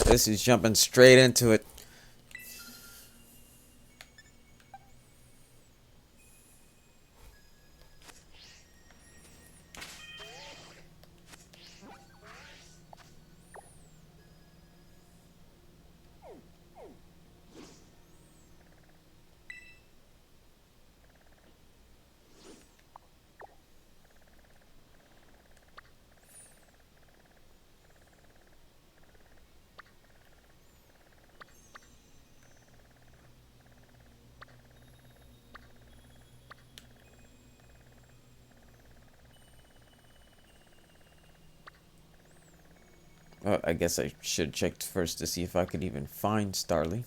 This is jumping straight into it. I guess I should have checked first to see if I could even find Starly.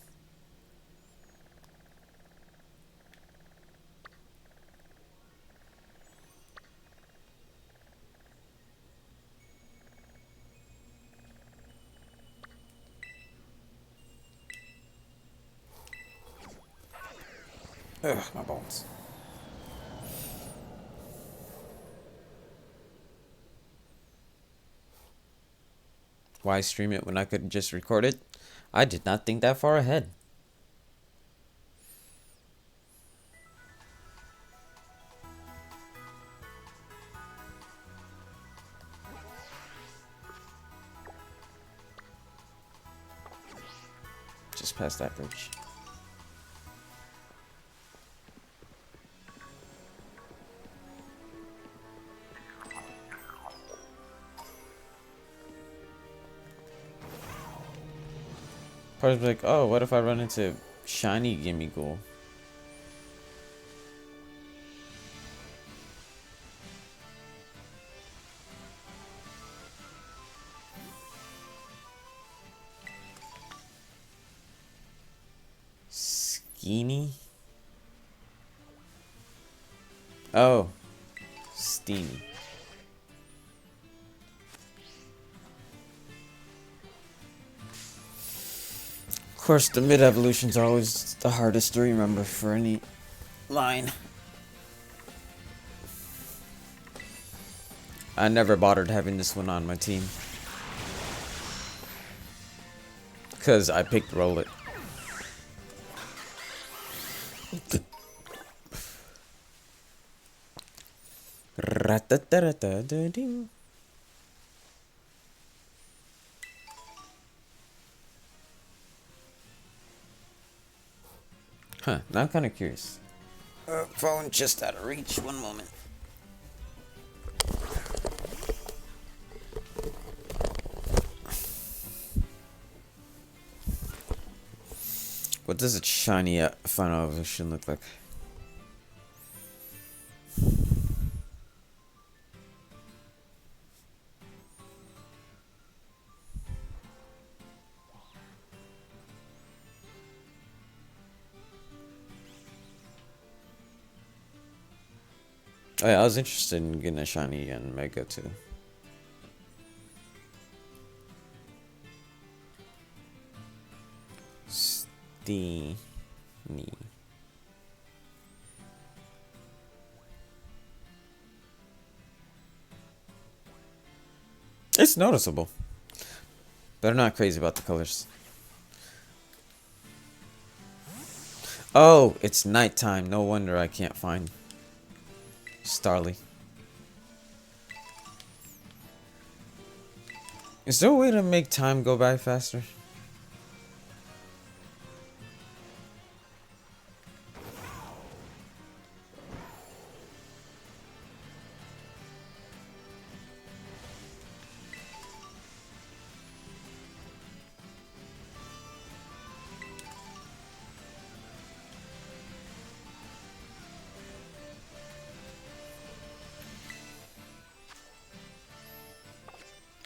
Ugh, my bones. Why stream it when I could just record it? I did not think that far ahead. Just past that bridge. Part of me like, oh, what if I run into shiny gimme ghoul? Skeeny? Oh, steamy. Of course, the mid-evolutions are always the hardest to remember for any line. I never bothered having this one on my team. Because I picked Roll It. Huh, now I'm kind of curious. Phone just out of reach. One moment. What does a shiny final evolution look like? Oh yeah, I was interested in getting a shiny and mega too. Steamy. It's noticeable, but I'm not crazy about the colors. Oh, it's nighttime. No wonder I can't find Starly. Is there a way to make time go by faster?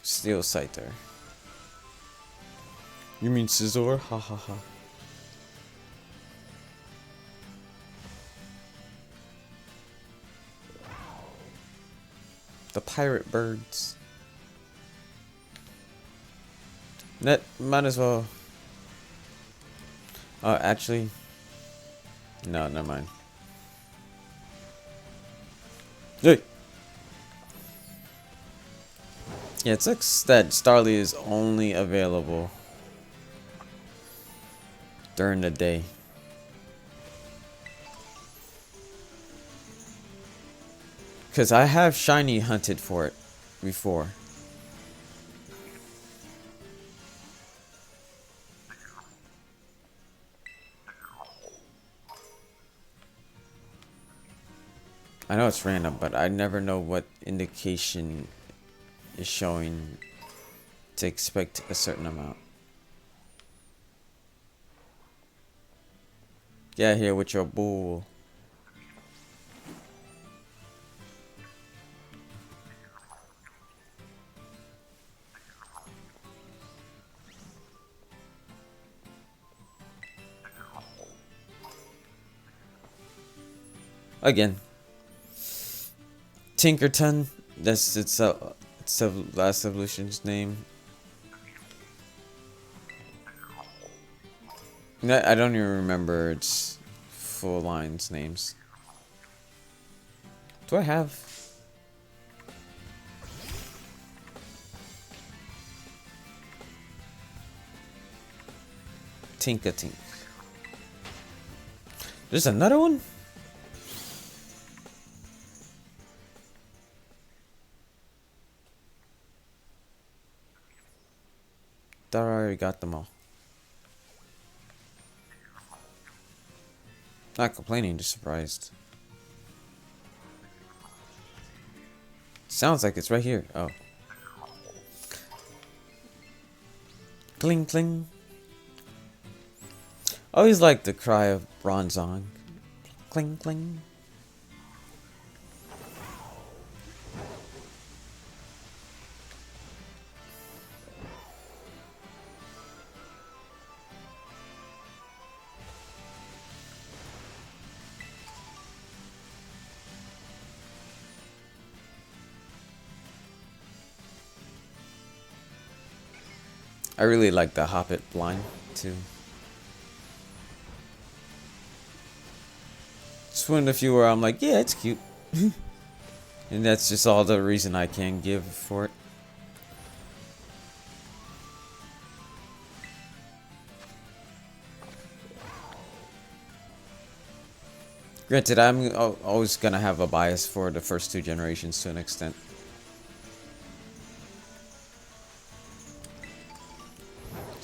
Steel Scyther. You mean Scizor? Ha ha ha. The pirate birds. That might as well. Actually. No, never mind. Hey! Yeah, it sucks that Starly is only available during the day. Because I have shiny hunted for it before. I know it's random, but I never know what indication is showing to expect a certain amount. Get here with your bull. Again. Tinkerton. That's it's the last evolution's name. I don't even remember its full line's names. Do I have? Tinka-Tink. There's another one? Thought I already got them all. Not complaining, just surprised. Sounds like it's right here. Oh. Cling cling. I always like the cry of Bronzong. Cling cling. I really like the Hoppit line too. It's one of the few where I'm like, yeah, it's cute. And that's just all the reason I can give for it. Granted, I'm always gonna have a bias for the first two generations to an extent.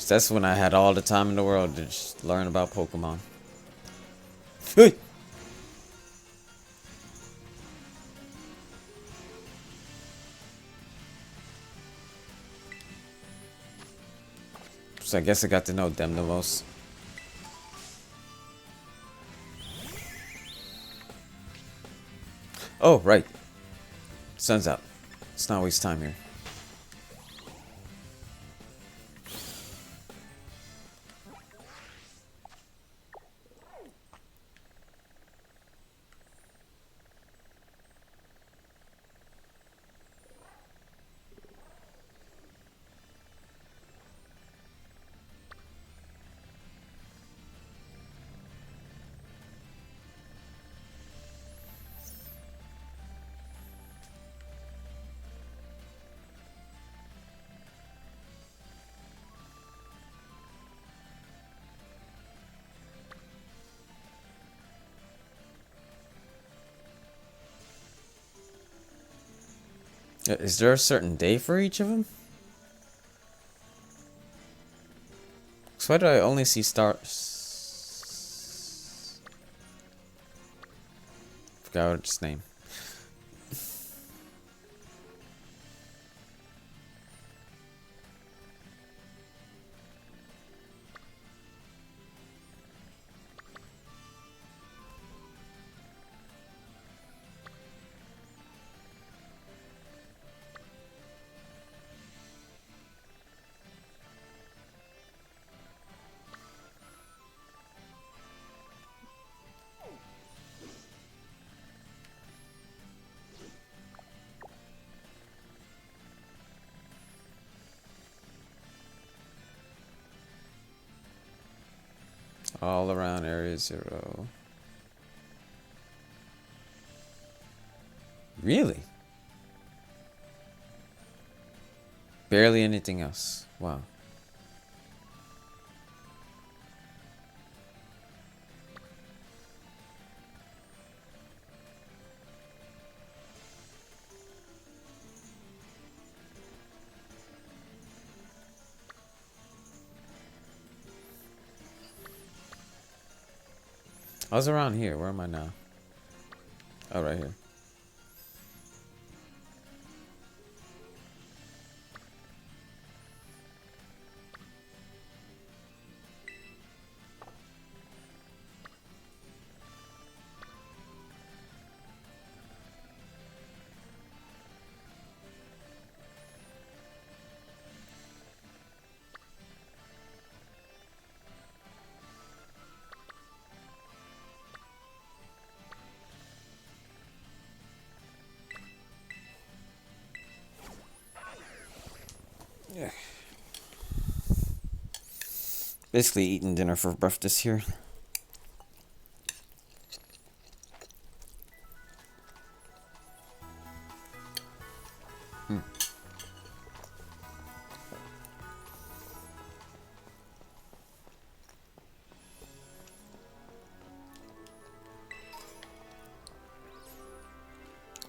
That's when I had all the time in the world to just learn about Pokemon. Hey! So I guess I got to know them the most. Oh, right. Sun's out. Let's not waste time here. Is there a certain day for each of them? So why do I only see stars? Forgot what its name. All around Area 0. Really? Barely anything else. Wow. I was around here. Where am I now? Oh, right here. Yeah. Basically eating dinner for breakfast here.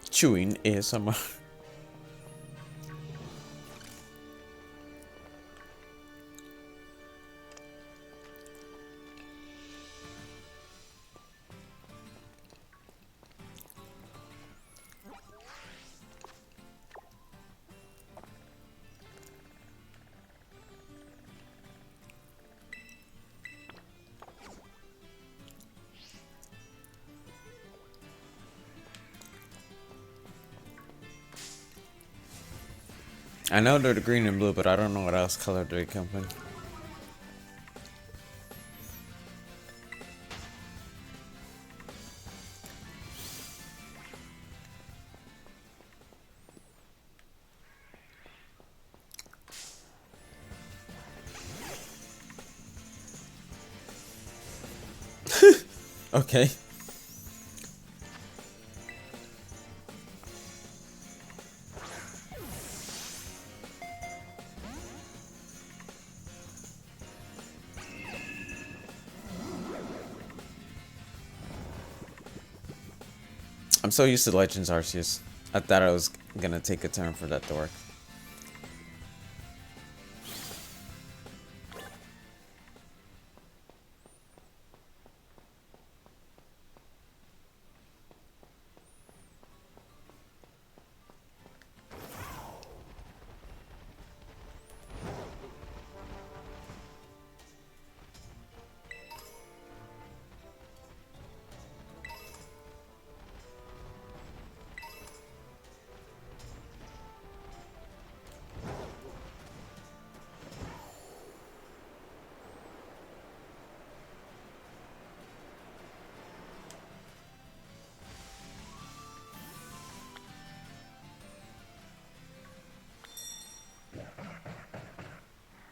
Chewing ASMR. I know they're the green and blue, but I don't know what else color they come in. Okay. I'm so used to Legends Arceus. I thought I was gonna take a turn for that to work.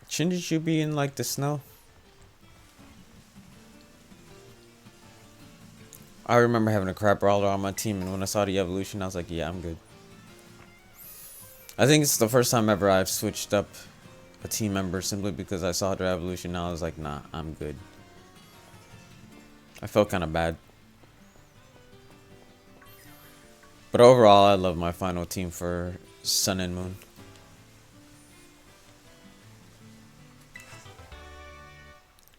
Shouldn't you be in like the snow? I remember having a crab brawler on my team, and when I saw the evolution, I was like, yeah, I'm good. I think it's the first time ever I've switched up a team member simply because I saw their evolution. Now I was like, nah, I'm good. I felt kind of bad. But overall, I love my final team for Sun and Moon.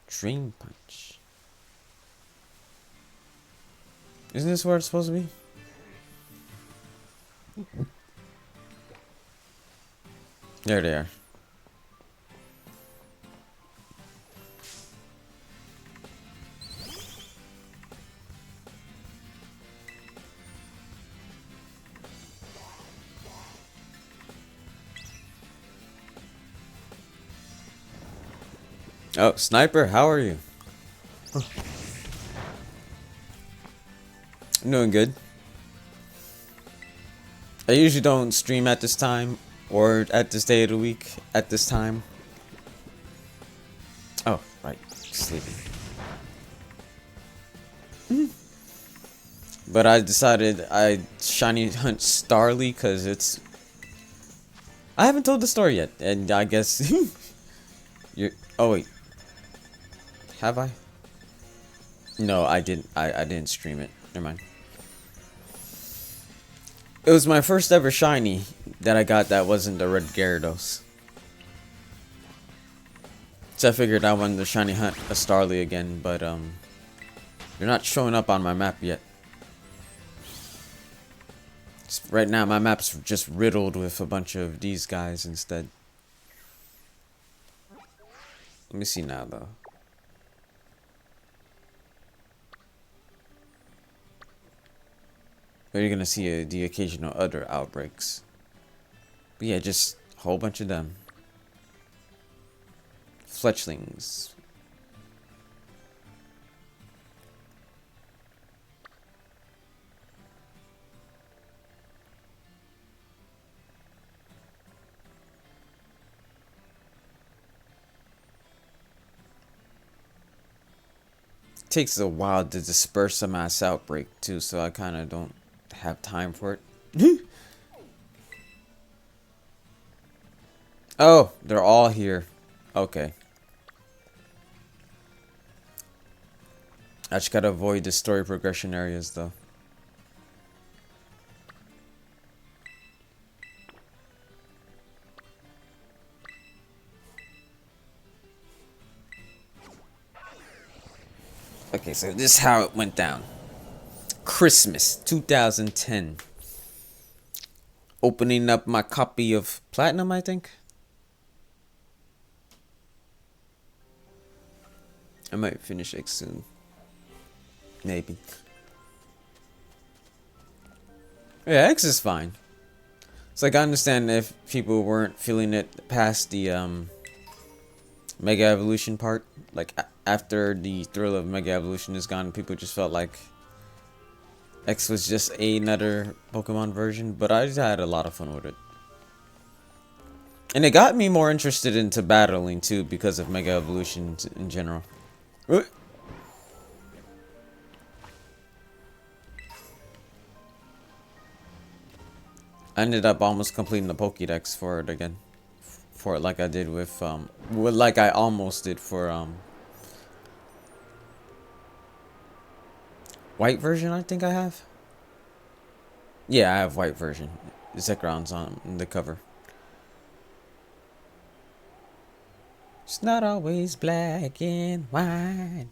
Dream Punch. Isn't this where it's supposed to be? There they are. Oh, Sniper, how are you? I'm doing good. I usually don't stream at this time or at this day of the week at this time. Oh, right. Sleeping. But I decided I'd shiny hunt Starly because it's... I haven't told the story yet, and I guess... You're... Oh, wait. Have I? No, I didn't. I didn't stream it. Never mind. It was my first ever shiny that I got that wasn't the red Gyarados. So I figured I wanted to shiny hunt a Starly again, but You're not showing up on my map yet. Right now, my map's just riddled with a bunch of these guys instead. Let me see now, though. But you're gonna see the occasional other outbreaks. But yeah, just a whole bunch of them. Fletchlings. Takes a while to disperse a mass outbreak too, so I kind of don't have time for it. Oh, they're all here. Okay. I just gotta avoid the story progression areas though. Okay, so this is how it went down. Christmas 2010. Opening up my copy of Platinum, I think. I might finish X soon. Maybe. Yeah, X is fine. It's like I understand if people weren't feeling it past the Mega Evolution part. Like after the thrill of Mega Evolution is gone, people just felt like X was just another Pokemon version. But I just had a lot of fun with it. And it got me more interested into battling too because of Mega Evolution in general. I ended up almost completing the Pokédex for it again. For it like I did with like I almost did for white version, I think I have. Yeah, I have white version. Zekron's on the cover. It's not always black and white.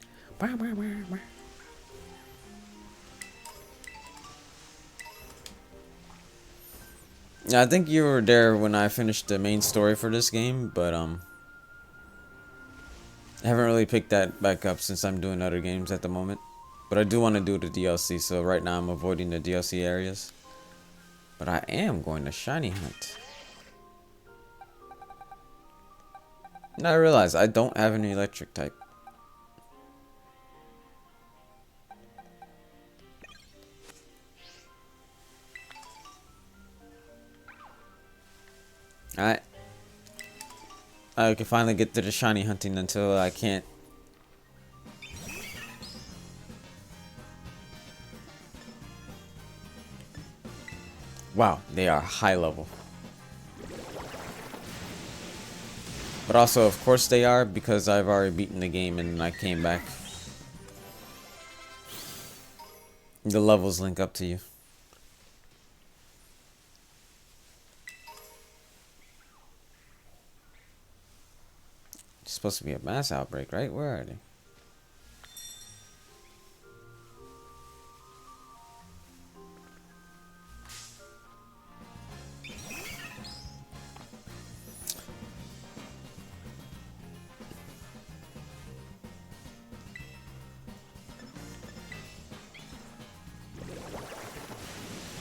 Yeah, I think you were there when I finished the main story for this game, but I haven't really picked that back up since I'm doing other games at the moment. But I do want to do the DLC, so right now I'm avoiding the DLC areas. But I am going to shiny hunt. And I realize I don't have any electric type. Alright. I can finally get to the shiny hunting until I can't. Wow, they are high level. But also, of course they are, because I've already beaten the game and I came back. The levels link up to you. It's supposed to be a mass outbreak, right? Where are they?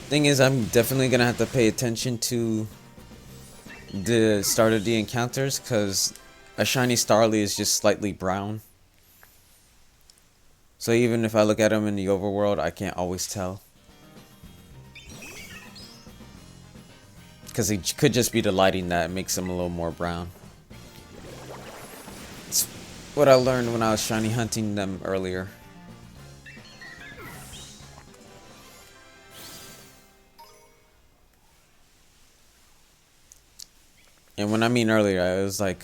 Thing is, I'm definitely gonna have to pay attention to the start of the encounters, because a shiny Starly is just slightly brown. So even if I look at him in the overworld, I can't always tell. Because it could just be the lighting that makes him a little more brown. It's what I learned when I was shiny hunting them earlier. And when I mean earlier, it was like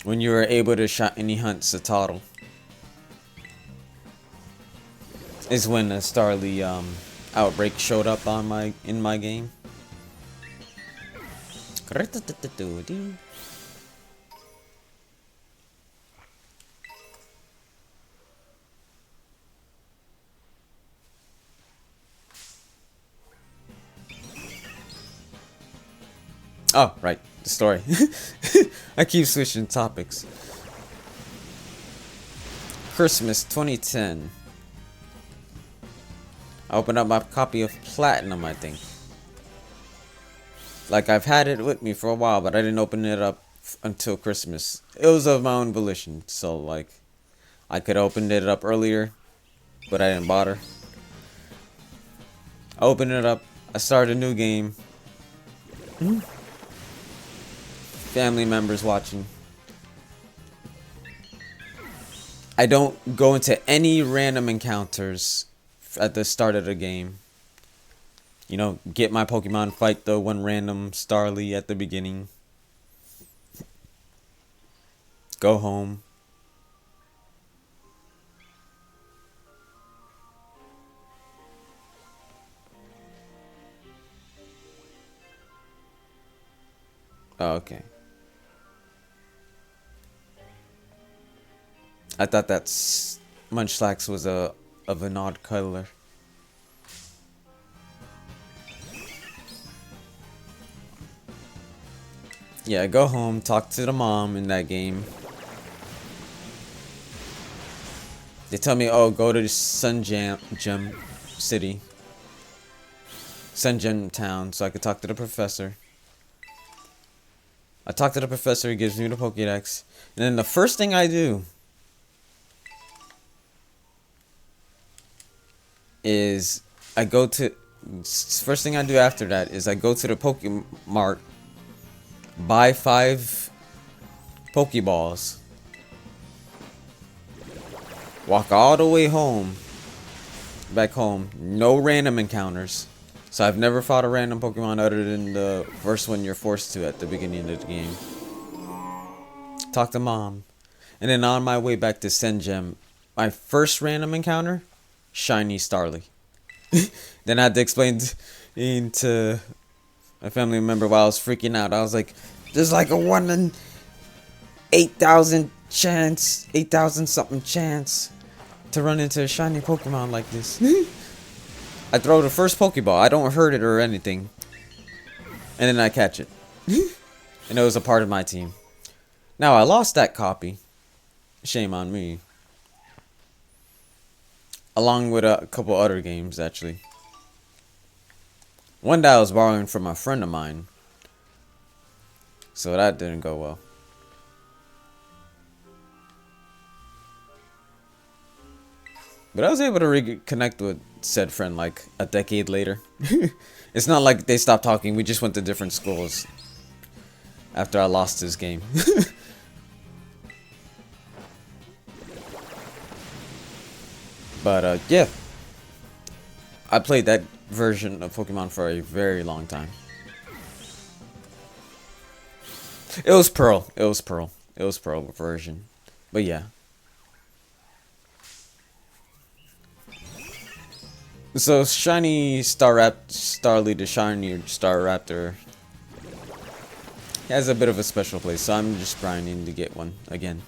when you were able to shiny hunt Satotl. Is when a Starly outbreak showed up on in my game. Oh, right, the story. I keep switching topics. Christmas 2010. I opened up my copy of Platinum, I think. Like, I've had it with me for a while, but I didn't open it up until Christmas. It was of my own volition, so, like, I could have opened it up earlier, but I didn't bother. I opened it up, I started a new game. Family members watching. I don't go into any random encounters at the start of the game. You know, get my Pokemon, fight the one random Starly at the beginning. Go home. Oh, okay. I thought that Munchlax was of an odd color. Yeah, go home, talk to the mom in that game. They tell me, oh, go to Gem City. Sun Gem Town, so I could talk to the professor. I talk to the professor, he gives me the Pokédex. And then the first thing I do is first thing I do after that is I go to the Pokemart, buy 5 Pokeballs, walk all the way home, back home, no random encounters. So I've never fought a random Pokemon other than the first one you're forced to at the beginning of the game. Talk to mom. And then on my way back to Gem, my first random encounter, shiny Starly. Then I had to explain to my family member while I was freaking out. I was like, there's like a 1 in 8,000 chance, 8,000 something chance to run into a shiny Pokemon like this. I throw the first Pokeball. I don't hurt it or anything. And then I catch it. And it was a part of my team. Now, I lost that copy. Shame on me. Along with a couple other games, actually. One that I was borrowing from a friend of mine. So that didn't go well. But I was able to reconnect with said friend like a decade later. It's not like they stopped talking. We just went to different schools after I lost this game. But yeah, I played that version of Pokemon for a very long time. It was Pearl. It was Pearl. It was Pearl version. But yeah. So shiny Starly, the shiny Staraptor, has a bit of a special place. So I'm just grinding to get one again.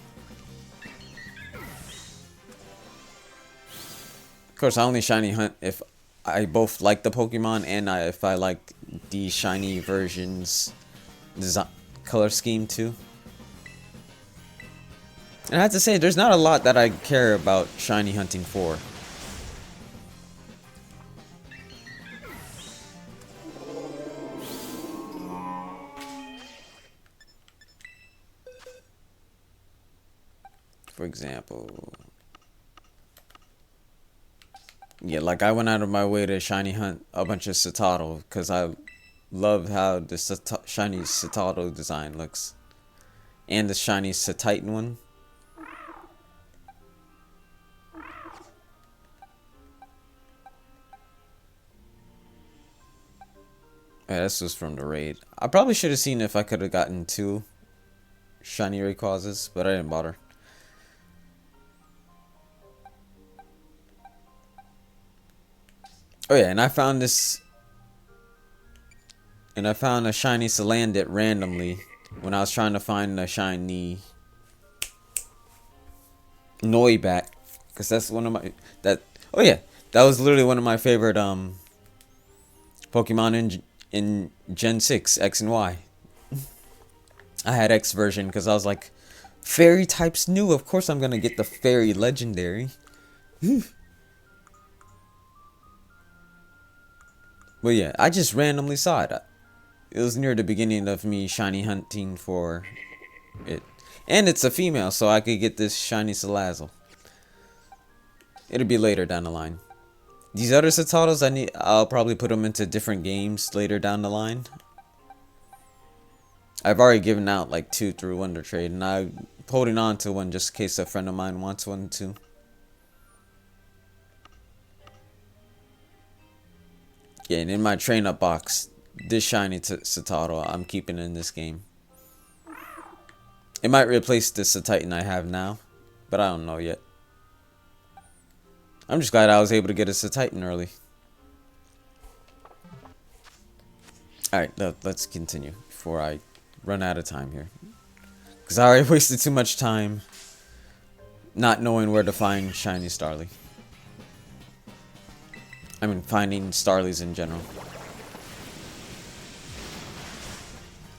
Of course, I only shiny hunt if I both like the Pokemon and if I like the shiny version's design, color scheme too. And I have to say, there's not a lot that I care about shiny hunting for. For example, yeah, like I went out of my way to shiny hunt a bunch of Citadel because I love how the shiny Citadel design looks. And the shiny Titan one. Yeah, this was from the raid. I probably should have seen if I could have gotten 2 shiny Rayquazas, but I didn't bother. Oh yeah, and I found this, and I found a shiny Salandit randomly when I was trying to find a shiny Noibat, because that's one of my oh yeah, that was literally one of my favorite Pokemon in Gen 6 X and Y. I had X version because I was like, fairy types new. Of course I'm gonna get the fairy legendary. But yeah, I just randomly saw it. It was near the beginning of me shiny hunting for it. And it's a female, so I could get this shiny Salazzle. It'll be later down the line. These other Citados, I'll probably put them into different games later down the line. I've already given out like 2 through Wonder Trade, and I'm holding on to one just in case a friend of mine wants one too. Yeah, and in my train-up box, this shiny Citado I'm keeping in this game. It might replace the Cititan I have now, but I don't know yet. I'm just glad I was able to get a Cititan early. Alright, let's continue before I run out of time here. Because I already wasted too much time not knowing where to find shiny Starly. I mean, finding Starlies in general.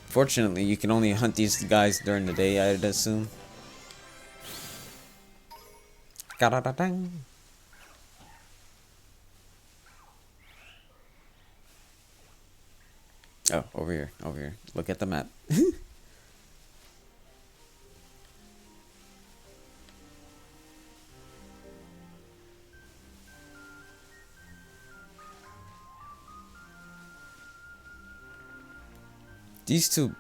Fortunately, you can only hunt these guys during the day, I'd assume. Ga-da-da-dang. Oh, over here, over here. Look at the map. These two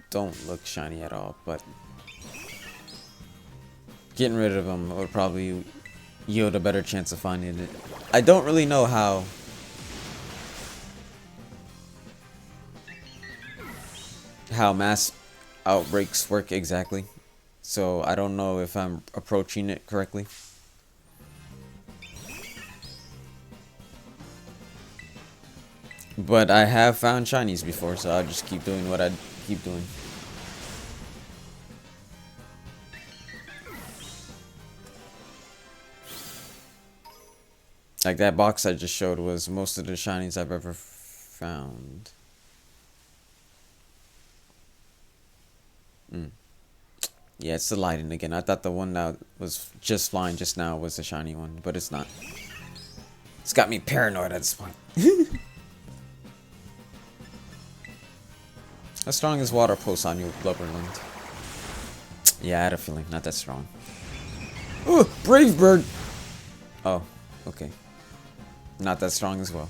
don't look shiny at all, but getting rid of them would probably yield a better chance of finding it. I don't really know how mass outbreaks work exactly, so I don't know if I'm approaching it correctly. But I have found shinies before, so I'll just keep doing what I keep doing. Like that box I just showed was most of the shinies I've ever found. Yeah, it's the lighting again. I thought the one that was just flying just now was the shiny one, but it's not. It's got me paranoid at this point. How strong is water pulse on you, Blubberland? Yeah, I had a feeling. Not that strong. Oh, Brave Bird! Oh, okay. Not that strong as well.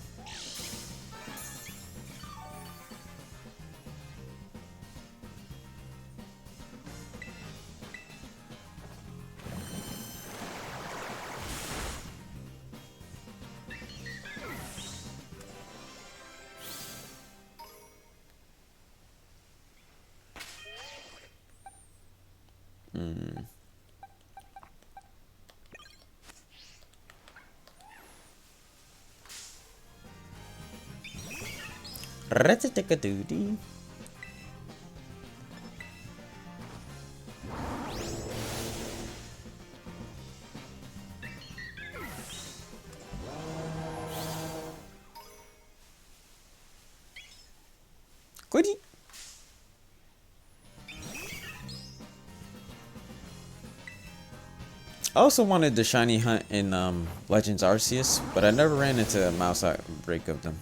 Rat-a-tick-a-doo-dee. Goodie. I also wanted the shiny hunt in Legends Arceus, but I never ran into a mouse outbreak of them.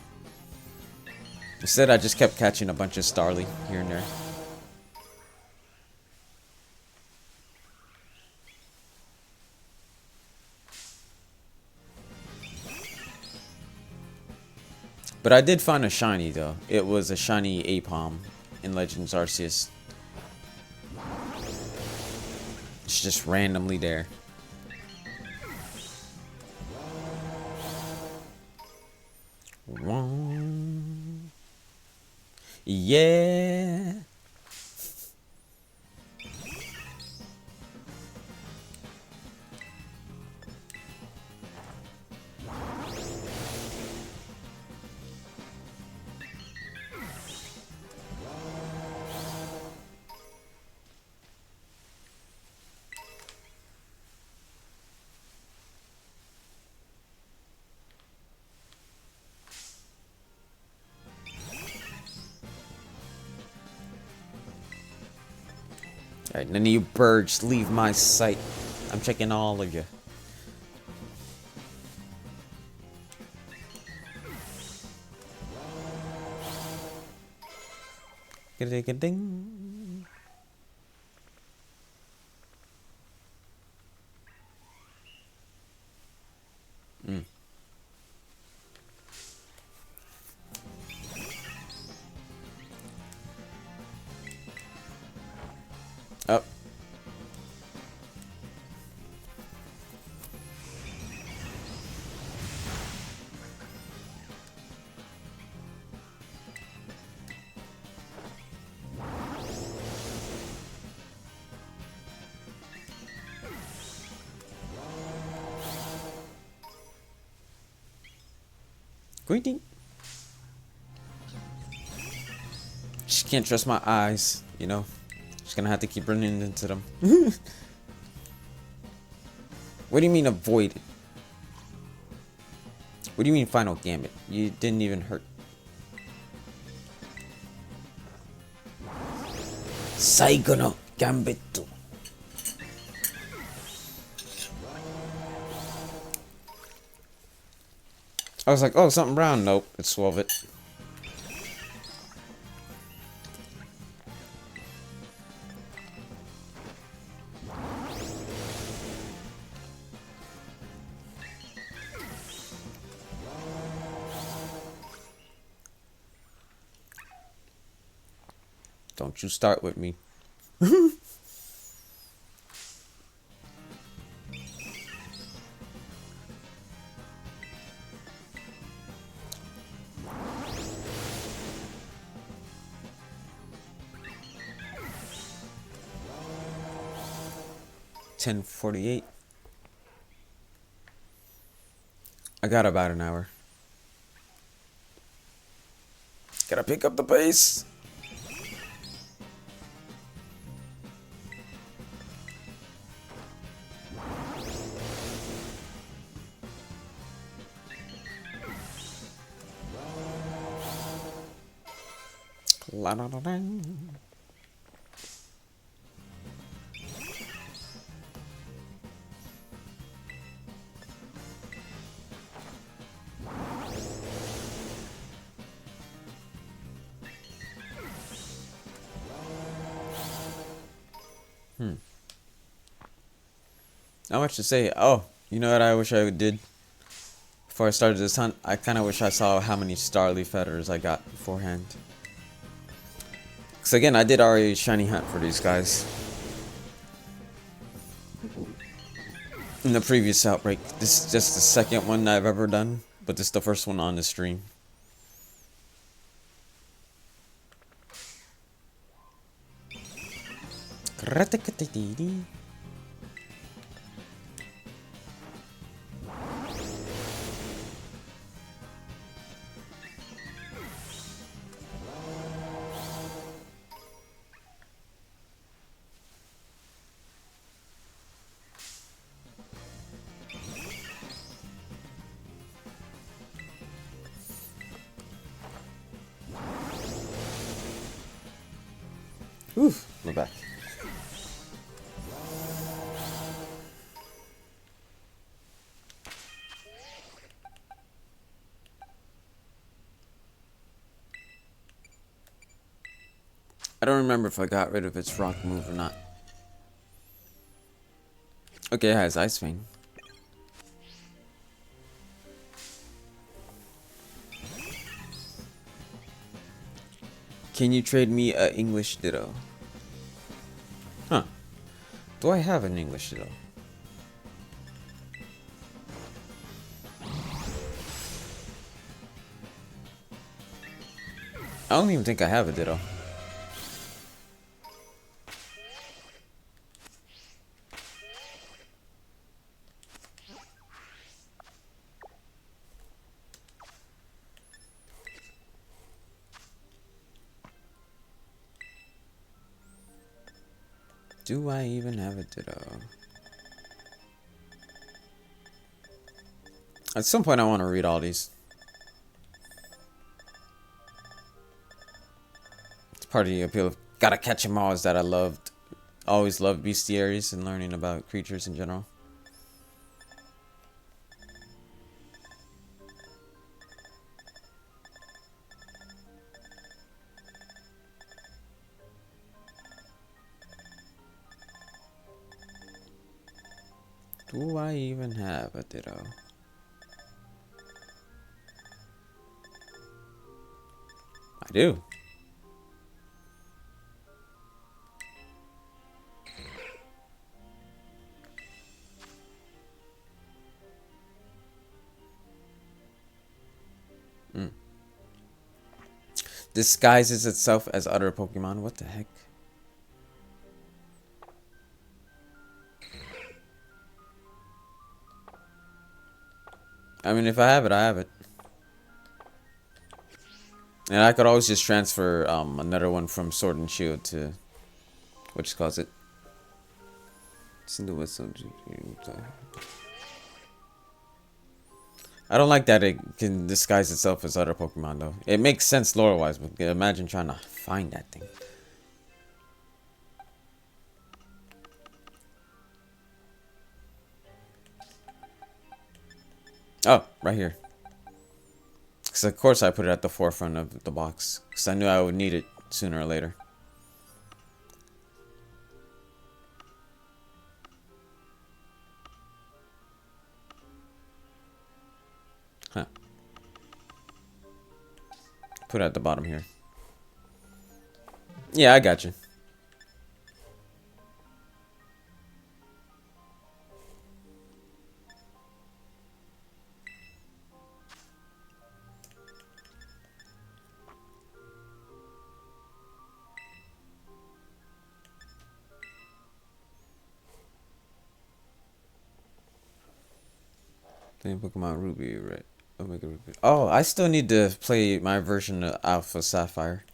Instead, I just kept catching a bunch of Starly here and there. But I did find a shiny though. It was a shiny Apom in Legends Arceus. It's just randomly there. Yeah. Alright, none of you birds leave my sight. I'm checking all of you. Ding. Up. Greeting. Just can't trust my eyes, you know. Just gonna have to keep running into them. What do you mean avoid it? What do you mean final gambit? You didn't even hurt. Saigo no gambit. I was like, oh, something brown. Nope, it's Swove it. Don't you start with me. $10:48. I got about an hour. Gotta pick up the pace. La da da da. Not much to say. Oh, you know what I wish I did before I started this hunt? I kind of wish I saw how many Starly feathers I got beforehand. Because again, I did already shiny hunt for these guys in the previous outbreak. This is just the second one I've ever done, but this is the first one on the stream. Oof, we're back. I don't remember if I got rid of its rock move or not. Okay, it has Ice Fang. Can you trade me a English Ditto? Huh. Do I have an English Ditto? I don't even think I have a Ditto. Do I even have a Ditto? At some point I want to read all these. It's part of the appeal of gotta catch 'em all is that I loved always loved bestiaries and learning about creatures in general. Do I even have a Ditto? I do. Mm. Disguises itself as other Pokemon. What the heck? I mean, if I have it, I have it. And I could always just transfer another one from Sword and Shield to, which calls it. I don't like that it can disguise itself as other Pokemon though. It makes sense lore-wise, but imagine trying to find that thing. Oh, right here. Because of course I put it at the forefront of the box. Because I knew I would need it sooner or later. Huh. Put it at the bottom here. Yeah, I got you. Playing Pokemon Ruby, right? Omega Ruby. Oh, I still need to play my version of Alpha Sapphire.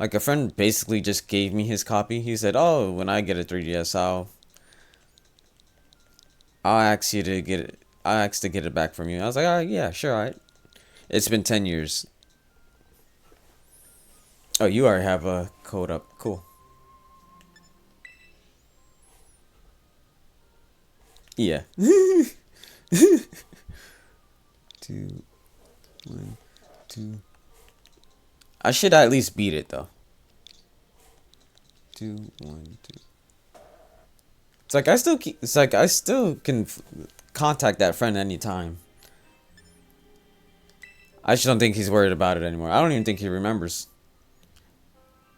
Like a friend basically just gave me his copy. He said, "Oh, when I get a 3DS, I'll ask you to get it. I'll ask to get it back from you." I was like, "Oh yeah, sure, alright." It's been 10 years. Oh, you already have a code up. Cool. Yeah. 2, 1, 2. I should at least beat it though. 2, 1, 2. It's like I still keep, it's like I still can contact that friend anytime. I just don't think he's worried about it anymore. I don't even think he remembers.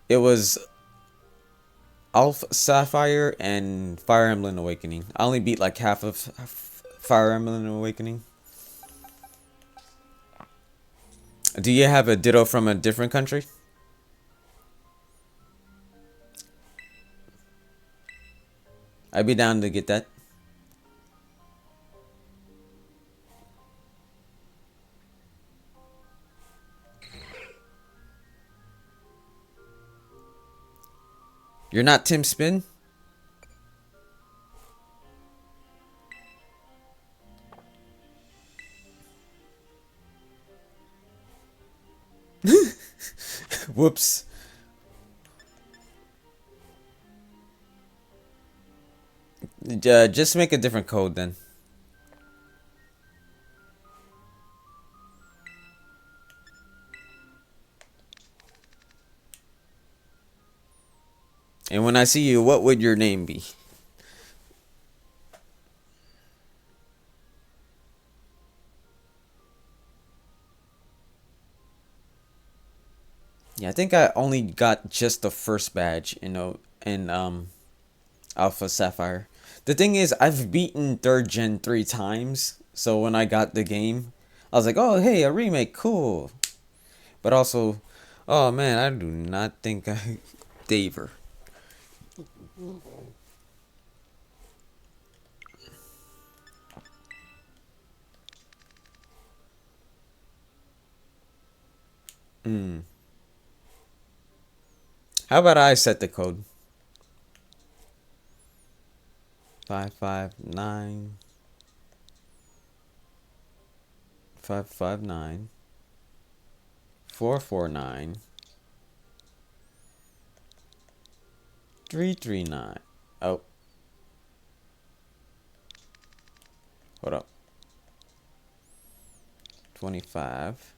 It was Alpha Sapphire and Fire Emblem Awakening. I only beat like half of Fire Emblem Awakening. Do you have a Ditto from a different country? I'd be down to get that. You're not Tim Spin? Whoops. Just make a different code then. And when I see you, what would your name be? Yeah, I think I only got just the first badge, you know, in Alpha Sapphire. The thing is, I've beaten 3rd Gen 3 times, so when I got the game, I was like, oh, hey, a remake, cool. But also, oh man, I do not think I... Daver. Hmm. How about I set the code? 559 559 449 339. Oh. Hold up. 25.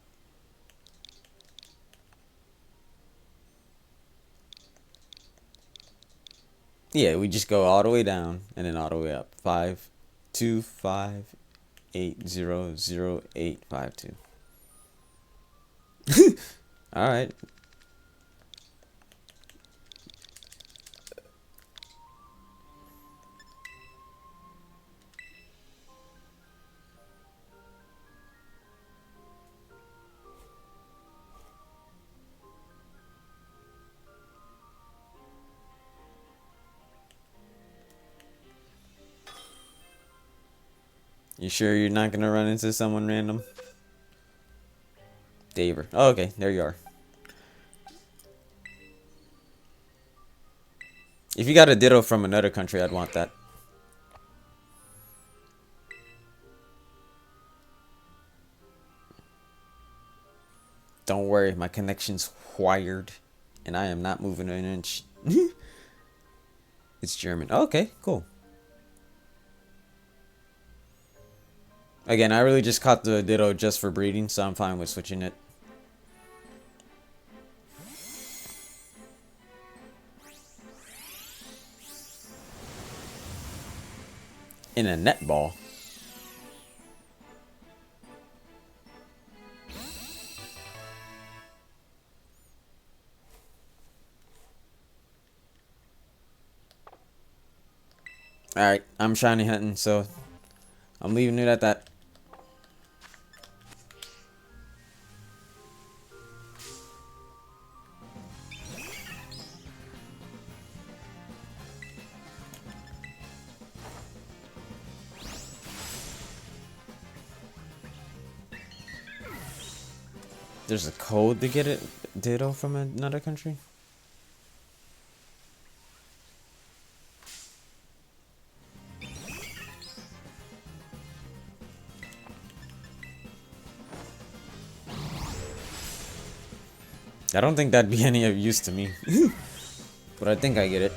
Yeah, we just go all the way down and then all the way up. 525800852. All right. You sure you're not gonna run into someone random? Daver. Oh, okay, there you are. If you got a ditto from another country, I'd want that. Don't worry, my connection's wired, and I am not moving an inch. It's German. Oh, okay, cool. Again, I really just caught the ditto just for breeding, so I'm fine with switching it. In a netball. Alright, I'm shiny hunting, so I'm leaving it at that. There's a code to get it ditto from another country? I don't think that'd be any of use to me. But I think I get it.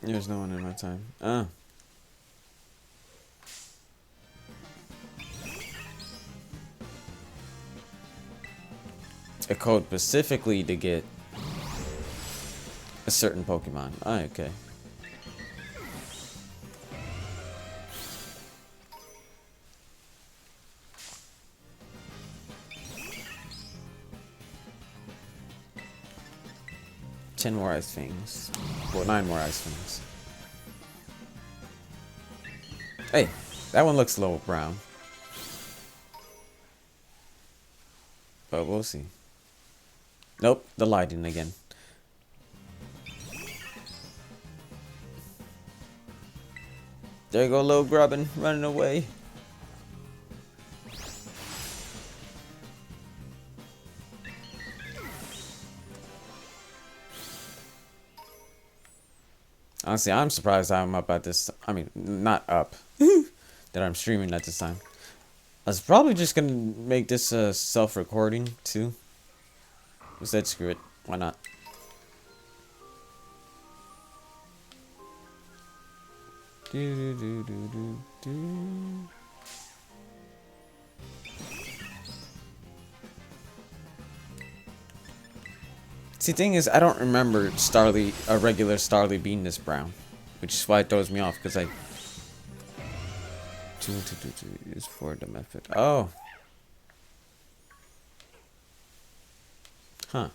There's no one in my time. A code specifically to get a certain Pokemon. Oh, okay. Ten more ice things. Well, 9 more ice things. Hey, that one looks a little brown. But we'll see. Nope, the lighting again. There you go, little grubbin, running away. Honestly, I'm surprised I'm up at this. I mean, not up. That I'm streaming at this time. I was probably just gonna make this self-recording too. I said screw it. Why not? Do do do do do do. See, thing is, I don't remember Starly, a regular Starly being this brown, which is why it throws me off, because I... 2 is for the method. Oh. Huh.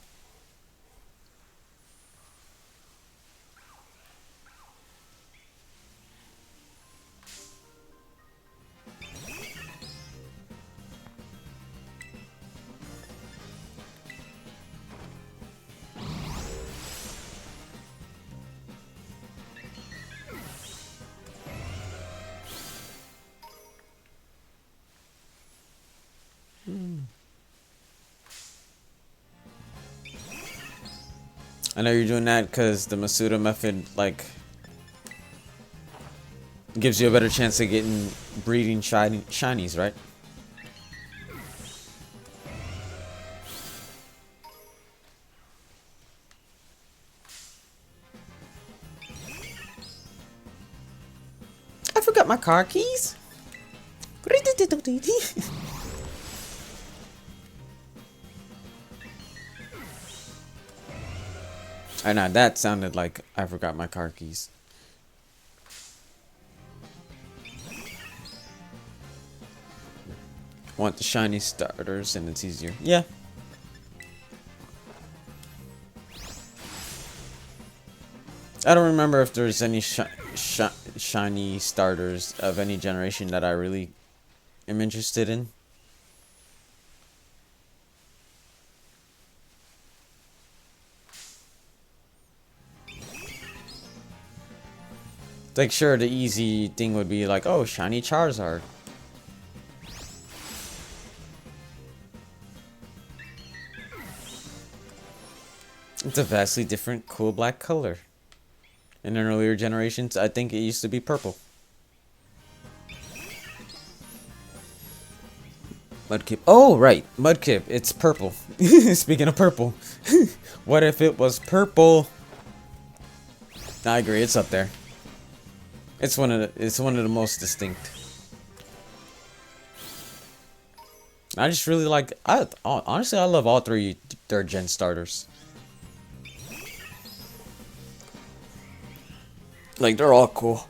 I know you're doing that because the Masuda method, like, gives you a better chance of getting breeding shinies, right? I forgot my car keys. I know that sounded like I forgot my car keys. Want the shiny starters and it's easier. Yeah. I don't remember if there's any shiny starters of any generation that I really am interested in. Like, sure, the easy thing would be like, oh, shiny Charizard. It's a vastly different, cool black color. In earlier generations, I think it used to be purple. Mudkip. Oh, right. Mudkip. It's purple. Speaking of purple. What if it was purple? I agree. It's up there. It's one of the most distinct. I just really like. Honestly, I love all three third gen starters. Like, they're all cool.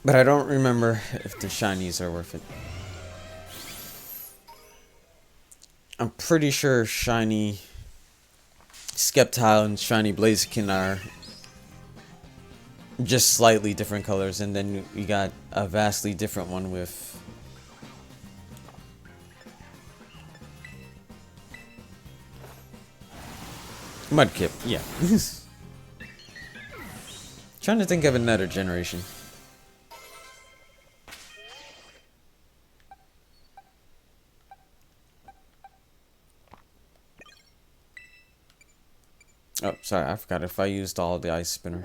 But I don't remember if the shinies are worth it. I'm pretty sure shiny Sceptile and shiny Blaziken are just slightly different colors, and then we got a vastly different one with Mudkip. Yeah. Trying to think of another generation. Oh, sorry, I forgot if I used all the ice spinner.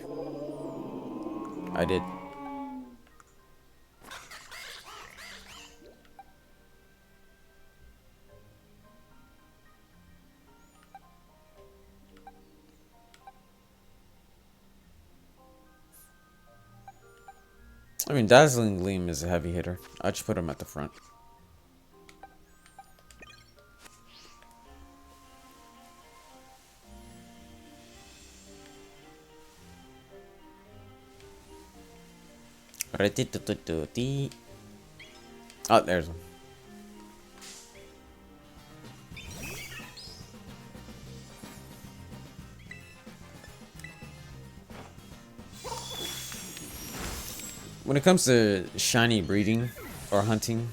I did. I mean, Dazzling Gleam is a heavy hitter. I just put him at the front. Oh, there's one. When it comes to shiny breeding or hunting,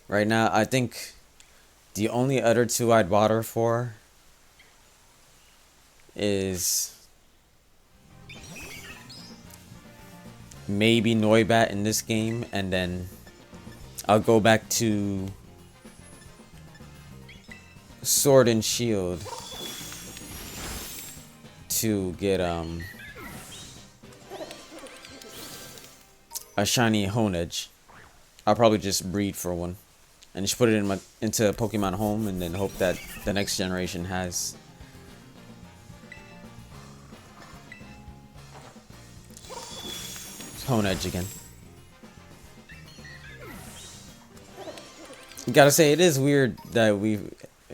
right now, I think the only other two I'd bother for is maybe Noibat in this game, and then I'll go back to Sword and Shield to get a shiny Honedge. I'll probably just breed for one and just put it into Pokemon Home, and then hope that the next generation has Honedge again. Gotta say, it is weird that we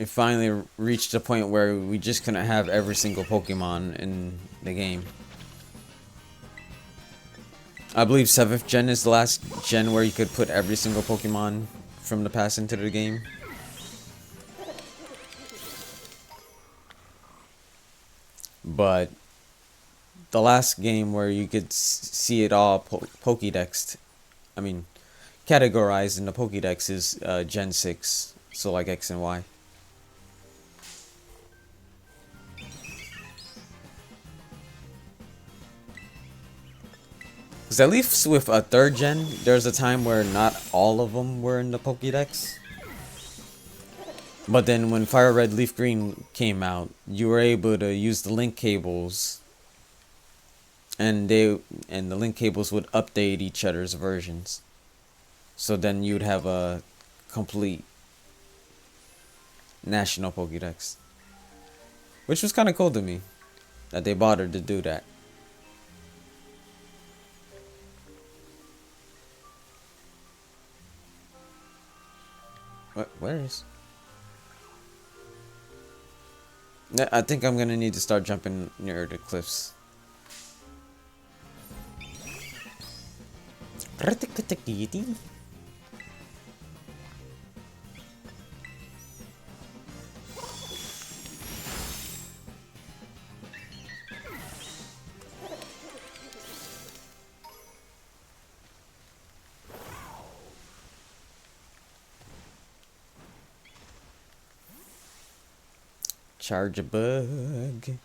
finally reached a point where we just couldn't have every single Pokemon in the game. I believe 7th gen is the last gen where you could put every single Pokemon from the past into the game. But the last game where you could see it all Pokédexed, I mean, categorized in the Pokédex is Gen 6, so like X and Y. Because at least with a 3rd gen, there's a time where not all of them were in the Pokédex. But then when Fire Red Leaf Green came out, you were able to use the link cables, and the link cables would update each other's versions. So then you'd have a complete national Pokédex, which was kind of cool to me that they bothered to do that. Where is? I think I'm gonna need to start jumping near the cliffs. Charge a bug.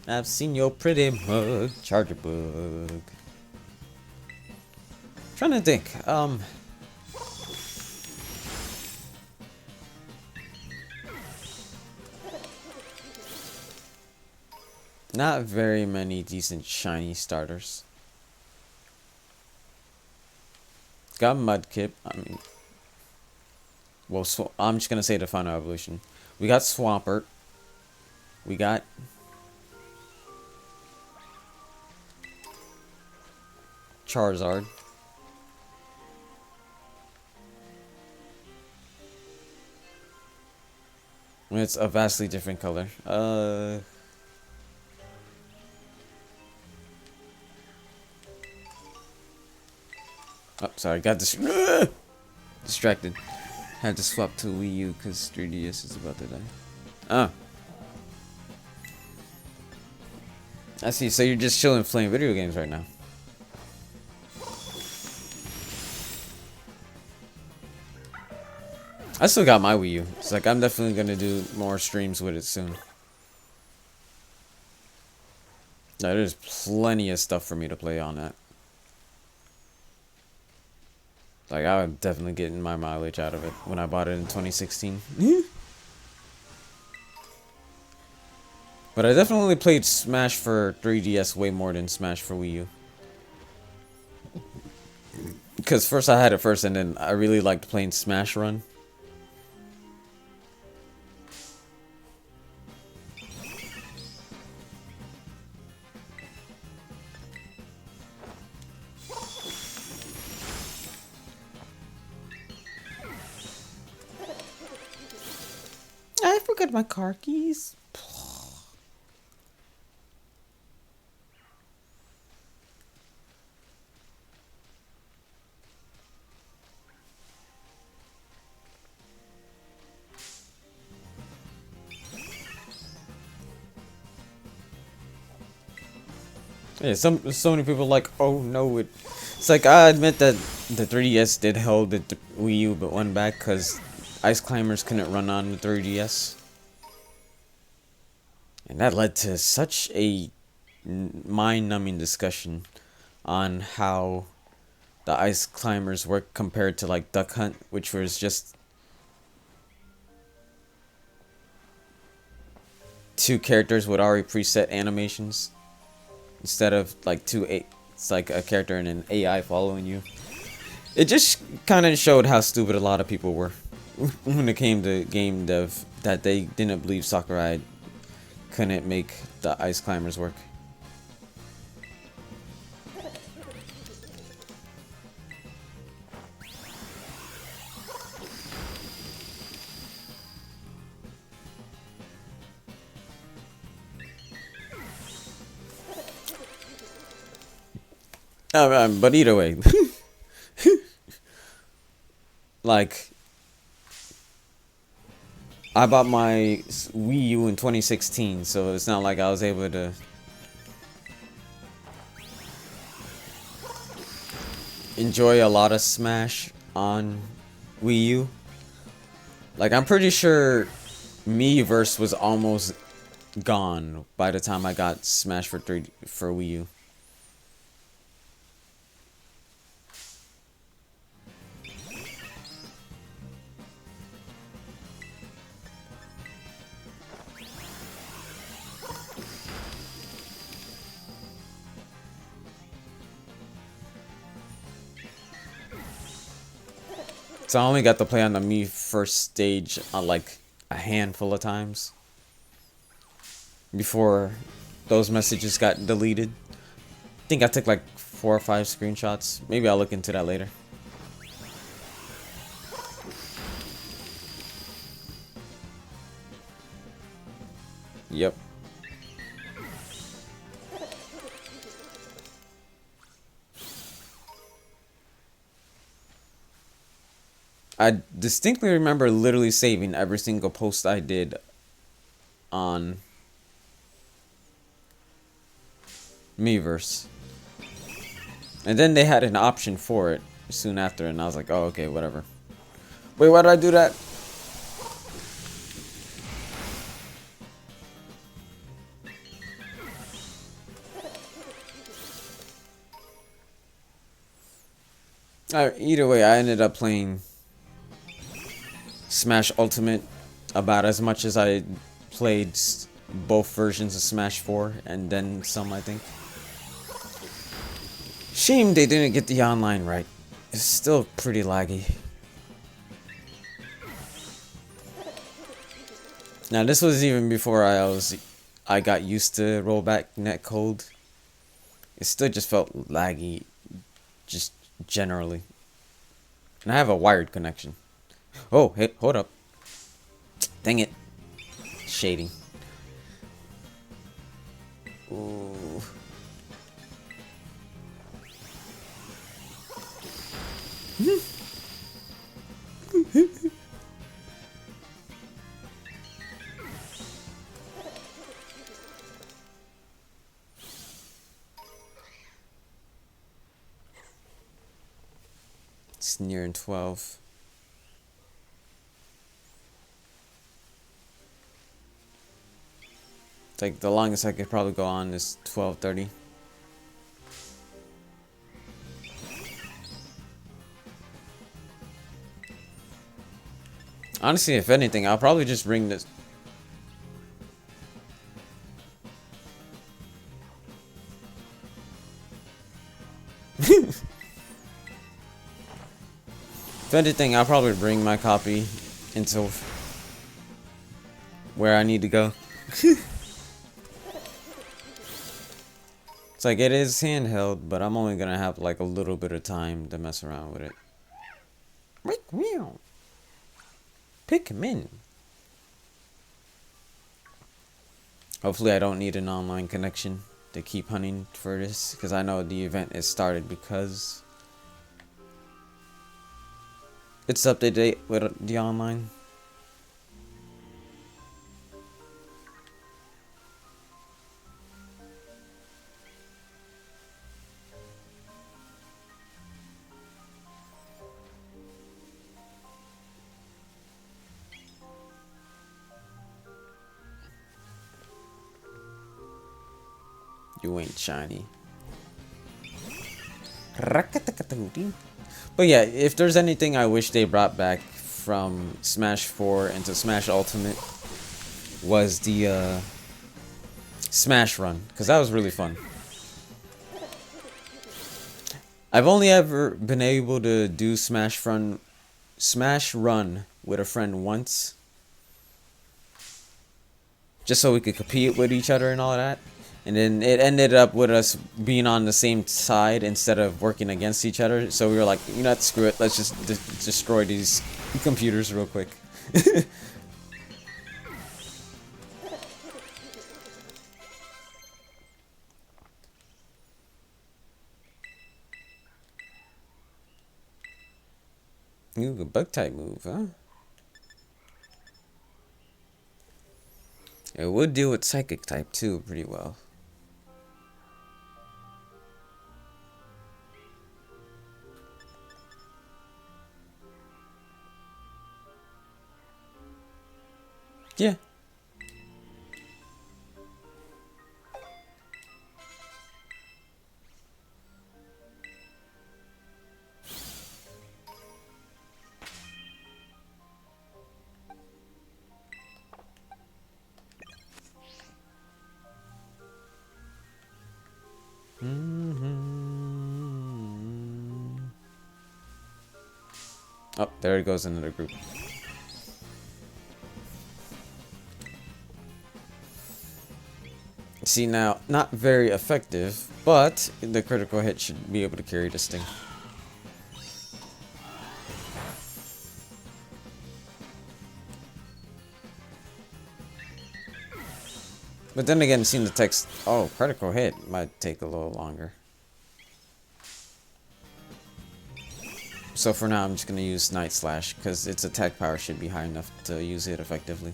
I've seen your pretty mug. Charge a bug. Trying to think. Not very many decent shiny starters. Got Mudkip. I mean, well, I'm just gonna say the final evolution. We got Swampert. We got Charizard. It's a vastly different color. Oh, sorry, got this distracted. Had to swap to Wii U because 3DS is about to die. Ah. I see, so you're just chilling playing video games right now. I still got my Wii U. It's like I'm definitely gonna do more streams with it soon. Now, there's plenty of stuff for me to play on that. Like, I was definitely getting my mileage out of it when I bought it in 2016. But I definitely played Smash for 3DS way more than Smash for Wii U. Because first I had it first, and then I really liked playing Smash Run. I forgot my car keys. Yeah, so many people like, oh no, it's like, I admit that the 3DS did hold the Wii U but won back because Ice Climbers couldn't run on the 3DS. And that led to such a mind-numbing discussion on how the Ice Climbers work compared to like Duck Hunt, which was just two characters with already preset animations instead of like it's like a character and an AI following you. It just kind of showed how stupid a lot of people were when it came to game dev, that they didn't believe Sakurai couldn't make the Ice Climbers work. But either way, like, I bought my Wii U in 2016, so it's not like I was able to enjoy a lot of Smash on Wii U. Like, I'm pretty sure Miiverse was almost gone by the time I got Smash for Wii U. So I only got to play on the Me first stage like a handful of times before those messages got deleted. I think I took like 4 or 5 screenshots. Maybe I'll look into that later. Yep. I distinctly remember literally saving every single post I did on Miiverse. And then they had an option for it soon after, and I was like, oh, okay, whatever. Wait, why did I do that? Either way, I ended up playing Smash Ultimate about as much as I played both versions of Smash 4 and then some, I think. Shame they didn't get the online right. It's still pretty laggy. Now this was even before I got used to rollback netcode. It still just felt laggy, just generally. And I have a wired connection. Oh, hey, hold up. Dang it. Shading. Ooh. It's nearing 12. It's like the longest I could probably go on is 12:30. Honestly, if anything, I'll probably just bring this. If anything, I'll probably bring my copy into where I need to go. It's like it is handheld, but I'm only gonna have like a little bit of time to mess around with it. Pikmin. Hopefully I don't need an online connection to keep hunting for this, because I know the event is started because it's up to date with the online. You ain't shiny. But yeah, if there's anything I wish they brought back from Smash 4 into Smash Ultimate was the Smash Run, because that was really fun. I've only ever been able to do Smash Run with a friend once, just so we could compete with each other and all of that. And then it ended up with us being on the same side instead of working against each other. So we were like, you know what, screw it. Let's just destroy these computers real quick. Ooh, a bug type move, huh? It would deal with psychic type too pretty well. Yeah. Oh, there it goes into the group. See, now, not very effective, but the critical hit should be able to carry this thing. But then again, seeing the text, oh, critical hit might take a little longer. So for now, I'm just going to use Night Slash, because its attack power should be high enough to use it effectively.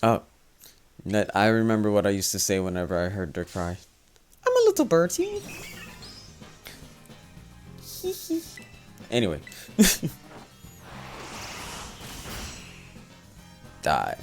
Oh, I remember what I used to say whenever I heard her cry. I'm a little birdie. Anyway. Die.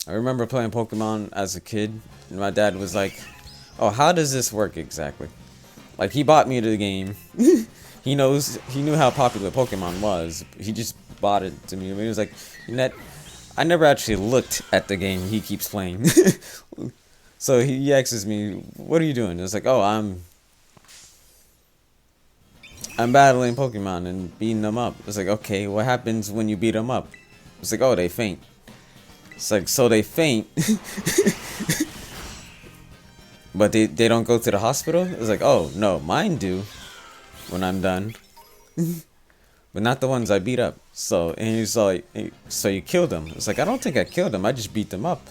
I remember playing Pokemon as a kid, and my dad was like, "Oh, how does this work exactly?" Like, he bought me the game. He knew how popular Pokemon was. He just bought it to me. I mean, he was like, I never actually looked at the game he keeps playing. So he asks me, "What are you doing?" It's like, "Oh, I'm battling Pokemon and beating them up." It's like, "Okay, what happens when you beat them up?" It's like, "Oh, they faint." It's like, so they faint, but they don't go to the hospital? It's like, "Oh, no, mine do when I'm done." But not the ones I beat up. So, and he's like, "So you killed them?" It's like, "I don't think I killed them, I just beat them up."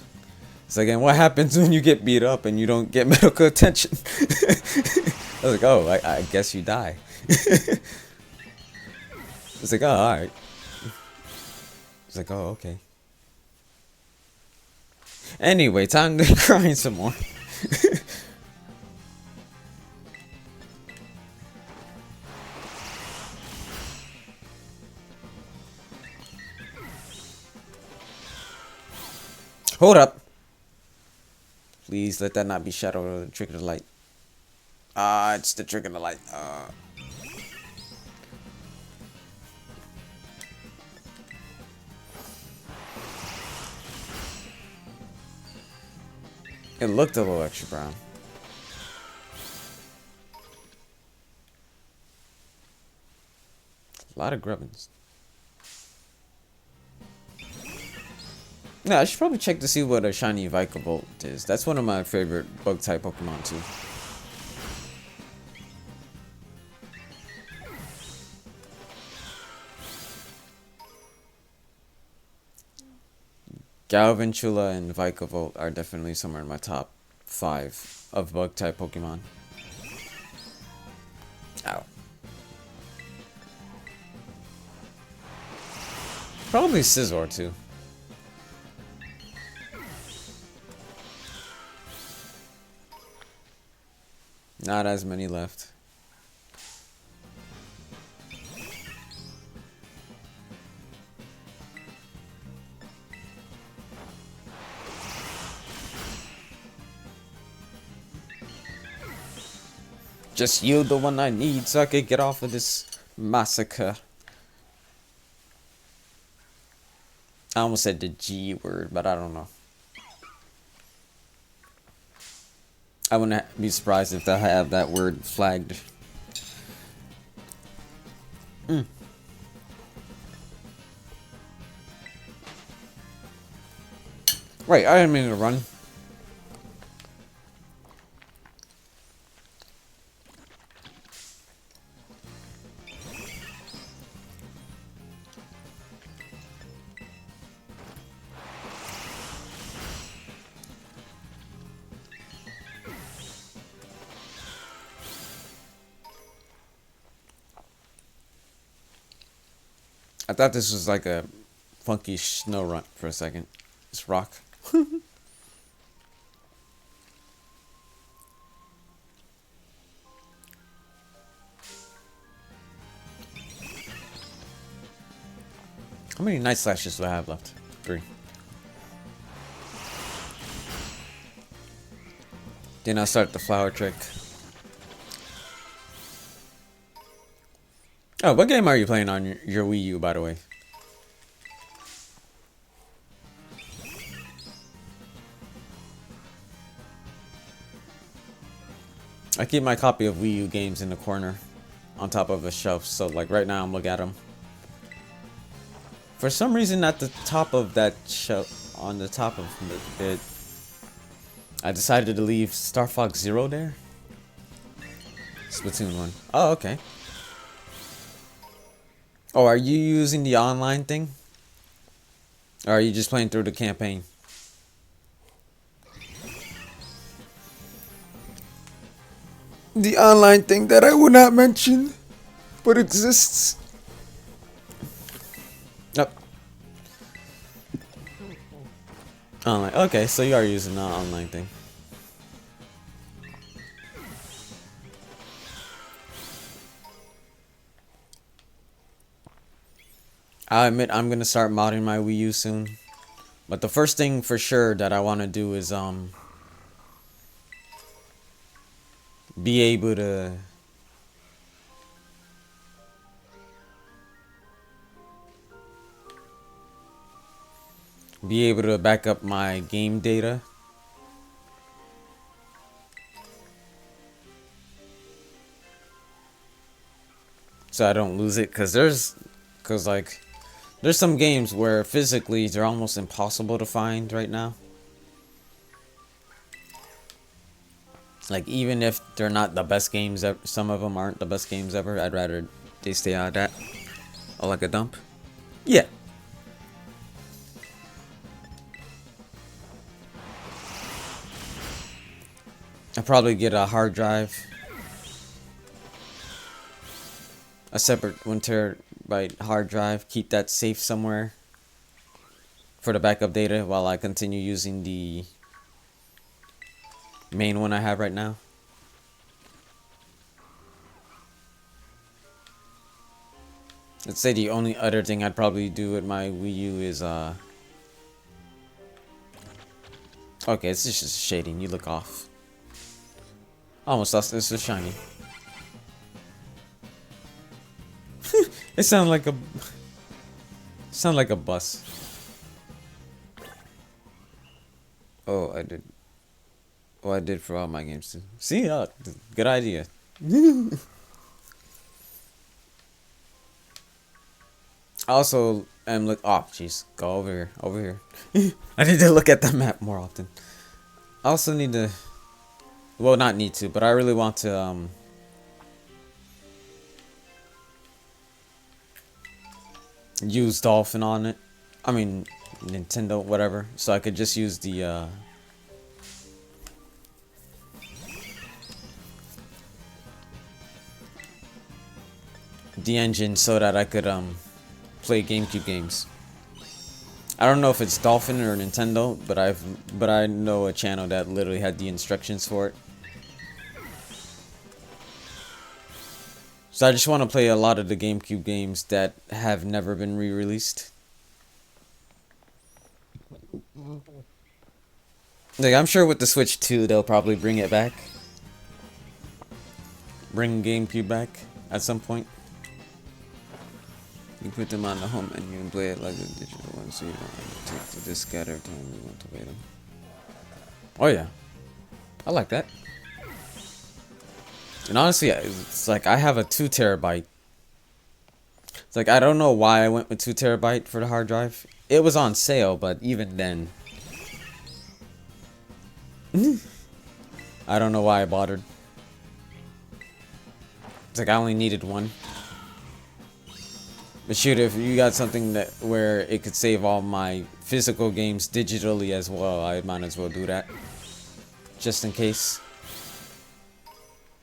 It's like, "And what happens when you get beat up and you don't get medical attention?" I was like, "Oh, I guess you die." It's like, "Oh, alright." It's like, "Oh, okay." Anyway, time to grind some more. Hold up. Please let that not be Shadow or the Trick of the Light. Ah, it's the Trick of the Light. It looked a little extra brown. A lot of grubbins. Yeah, I should probably check to see what a shiny Vikavolt is. That's one of my favorite bug type Pokemon too. Galvantula and Vikavolt are definitely somewhere in my top 5 of bug type Pokemon. Ow. Probably Scizor too. Not as many left. Just yield the one I need so I can get off of this massacre. I almost said the G word, but I don't know. I wouldn't be surprised if they have that word flagged. Wait, I didn't mean to run. I thought this was like a funky snow run for a second. It's rock. How many night slashes do I have left? 3. Then I'll start the flower trick. Oh, what game are you playing on your Wii U, by the way? I keep my copy of Wii U games in the corner on top of a shelf, so like right now I'm looking at them. For some reason at the top of that shelf, on the top of it, I decided to leave Star Fox Zero there. Splatoon 1. Oh, okay. Oh, are you using the online thing? Or are you just playing through the campaign? The online thing that I will not mention, but exists. Oh. Online. Okay, so you are using the online thing. I admit I'm gonna start modding my Wii U soon. But the first thing for sure that I wanna do is be able to back up my game data. So I don't lose it, cause there's some games where physically they're almost impossible to find right now. Like, even if they're not the best games ever, some of them aren't the best games ever, I'd rather they stay out of that. Oh, like a dump? Yeah. I'll probably get a hard drive. A separate 1 terabyte hard drive. Keep that safe somewhere for the backup data while I continue using the main one I have right now. Let's say the only other thing I'd probably do with my Wii U is okay, it's just shading. You look off. Almost lost. It's so shiny. It sounded like a bus. Oh, I did. Oh, I did for all my games too. See, good idea. Also, look. Oh, jeez, go over here. Over here. I need to look at the map more often. I also need to. Well, not need to, but I really want to use Dolphin on it. I mean, Nintendo, whatever. So I could just use the engine so that I could play GameCube games. I don't know if it's Dolphin or Nintendo, but I know a channel that literally had the instructions for it. So I just want to play a lot of the GameCube games that have never been re-released. Like, I'm sure with the Switch 2, they'll probably bring it back. Bring GameCube back at some point. You put them on the home menu and play it like a digital one, so you don't have to take the diskette every time you want to play them. Oh yeah, I like that. And honestly, it's like I have a 2 terabyte. It's like I don't know why I went with 2 terabyte for the hard drive. It was on sale, but even then, I don't know why I bothered. It's like I only needed 1. But shoot, if you got something that where it could save all my physical games digitally as well, I might as well do that. Just in case.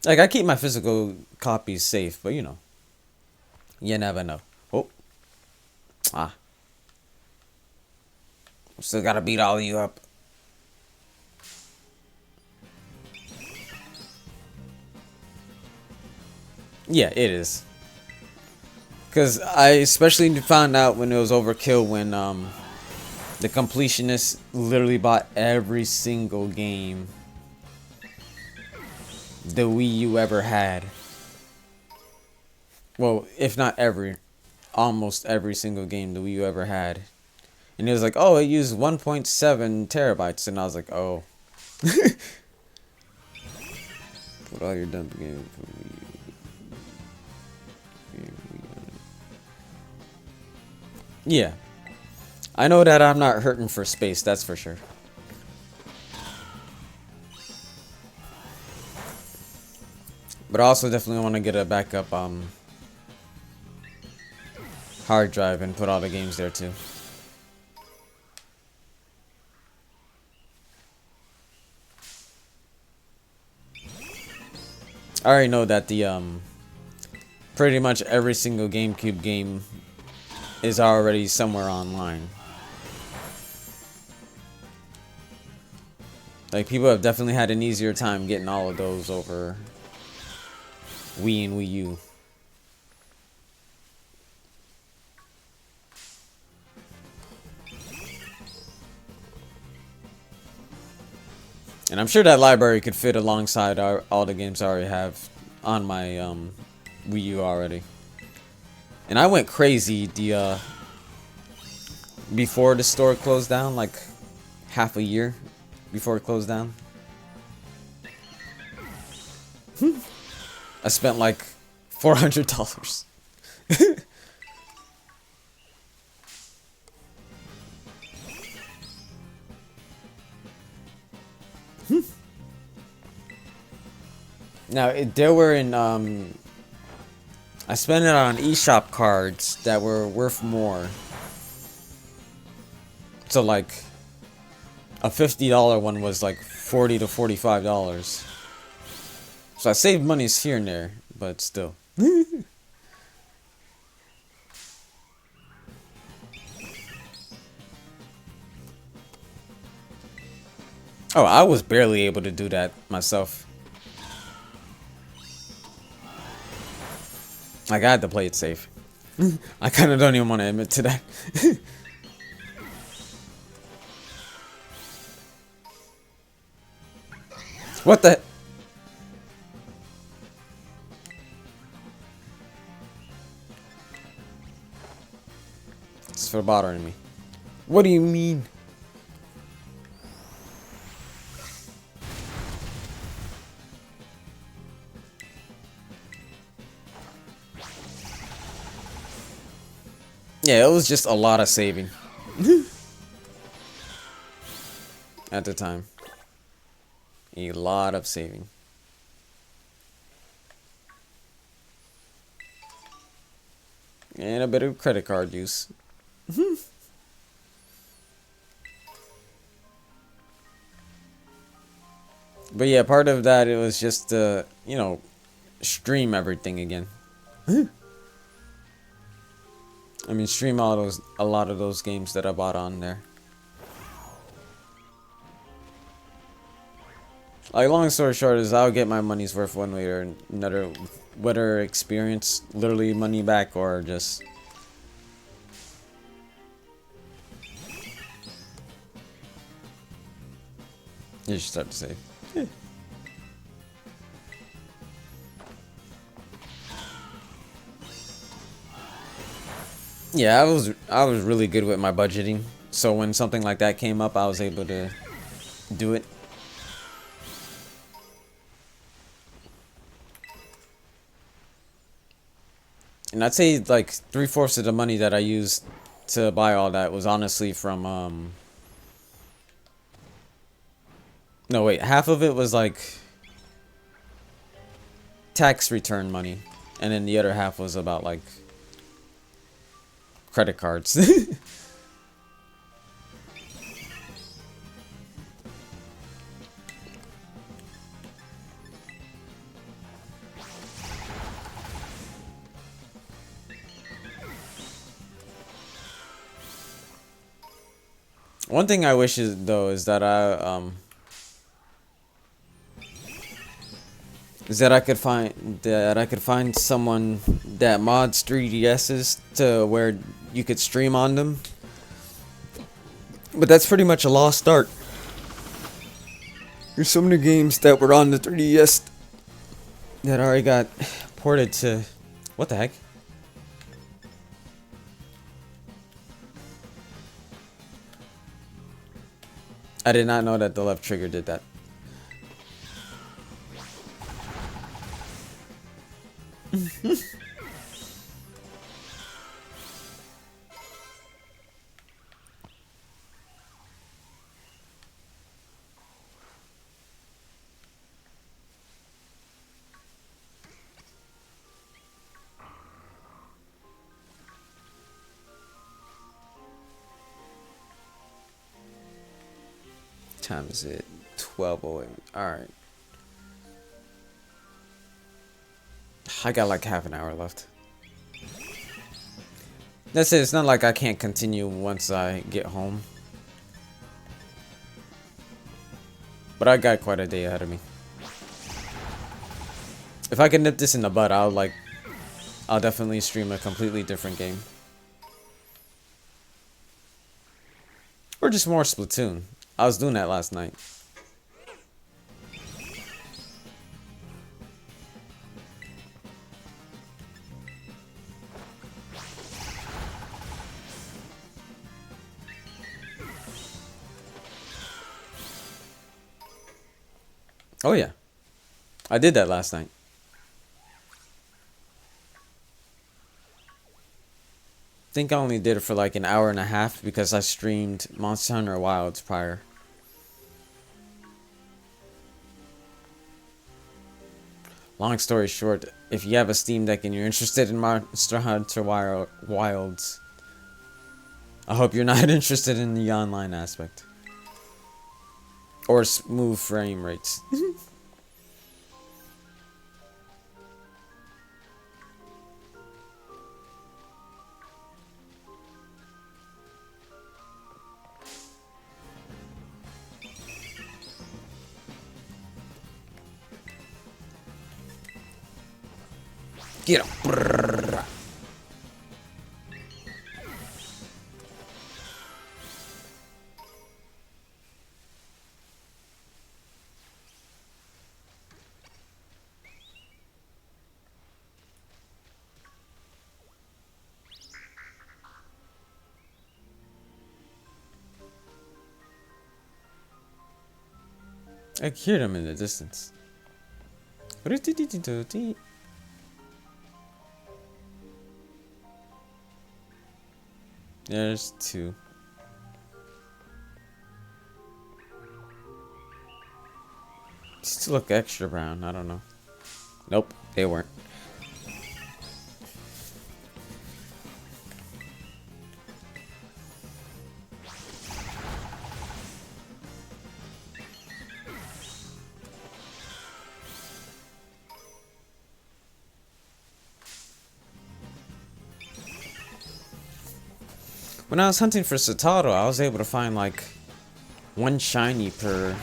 Like, I keep my physical copies safe, but you know. You never know. Oh. Ah. Still gotta beat all of you up. Yeah, it is. Because I especially found out when it was overkill when the completionist literally bought every single game the Wii U ever had. Well, if not every, almost every single game the Wii U ever had. And it was like, oh, it used 1.7 terabytes. And I was like, oh. Put all your dump games. Yeah. I know that I'm not hurting for space, that's for sure. But I also definitely want to get a backup hard drive and put all the games there too. I already know that the pretty much every single GameCube game is already somewhere online. Like, people have definitely had an easier time getting all of those over Wii and Wii U. And I'm sure that library could fit alongside all the games I already have on my Wii U already. And I went crazy before the store closed down, like half a year before it closed down. I spent like $400. Now, there were in I spent it on eShop cards that were worth more. So like a $50 one was like $40 to $45. So I saved monies here and there, but still. Oh, I was barely able to do that myself. Like, I had to play it safe. I kind of don't even want to admit to that. What the? It's for bothering me. What do you mean? Yeah, it was just a lot of saving. At the time. A lot of saving. And a bit of credit card use. But yeah, part of that, it was just to, you know, stream everything again. I mean, stream a lot of those games that I bought on there. Like, long story short is I'll get my money's worth one way or another, whether experience literally money back or just you should start to save. Yeah, I was really good with my budgeting. So when something like that came up, I was able to do it. And I'd say like 3/4 of the money that I used to buy all that was honestly from no wait, half of it was like tax return money, and then the other half was about like credit cards. One thing I wish is though is that is that I could find someone that mods 3DSs to where you could stream on them. But that's pretty much a lost art. There's so many games that were on the 3DS that already got ported to... What the heck? I did not know that the left trigger did that. Time is it? 12:08. Alright. I got like half an hour left. That's it. It's not like I can't continue once I get home. But I got quite a day ahead of me. If I can nip this in the bud, I'll definitely stream a completely different game. Or just more Splatoon. I was doing that last night. Oh yeah. I did that last night. I think I only did it for like an hour and a half because I streamed Monster Hunter Wilds prior. Long story short, if you have a Steam Deck and you're interested in Monster Hunter Wilds, I hope you're not interested in the online aspect. Or smooth frame rates. Get him. I can hear them in the distance. There's two. Just to look extra brown, I don't know. Nope, they weren't. When I was hunting for Sotaro, I was able to find like one shiny per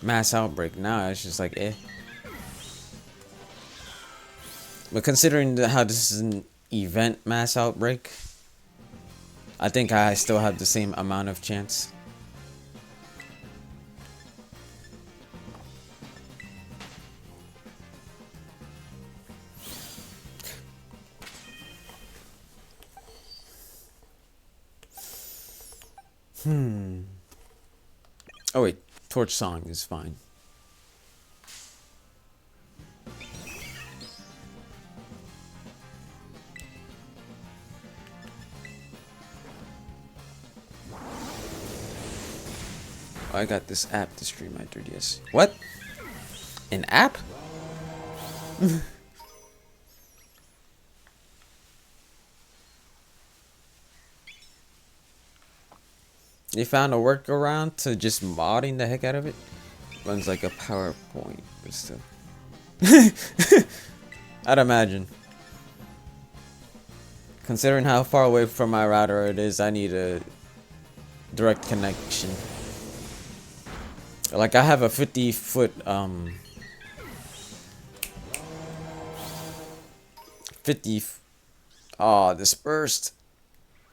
mass outbreak. Now it's just like eh. But considering how this is an event mass outbreak, I think I still have the same amount of chance. Oh wait, Torch Song is fine. Oh, I got this app to stream my 3DS. What? An app? You found a workaround to just modding the heck out of it? Runs like a PowerPoint, but still. I'd imagine. Considering how far away from my router it is, I need a direct connection. Like I have a 50-foot 50. Oh, dispersed.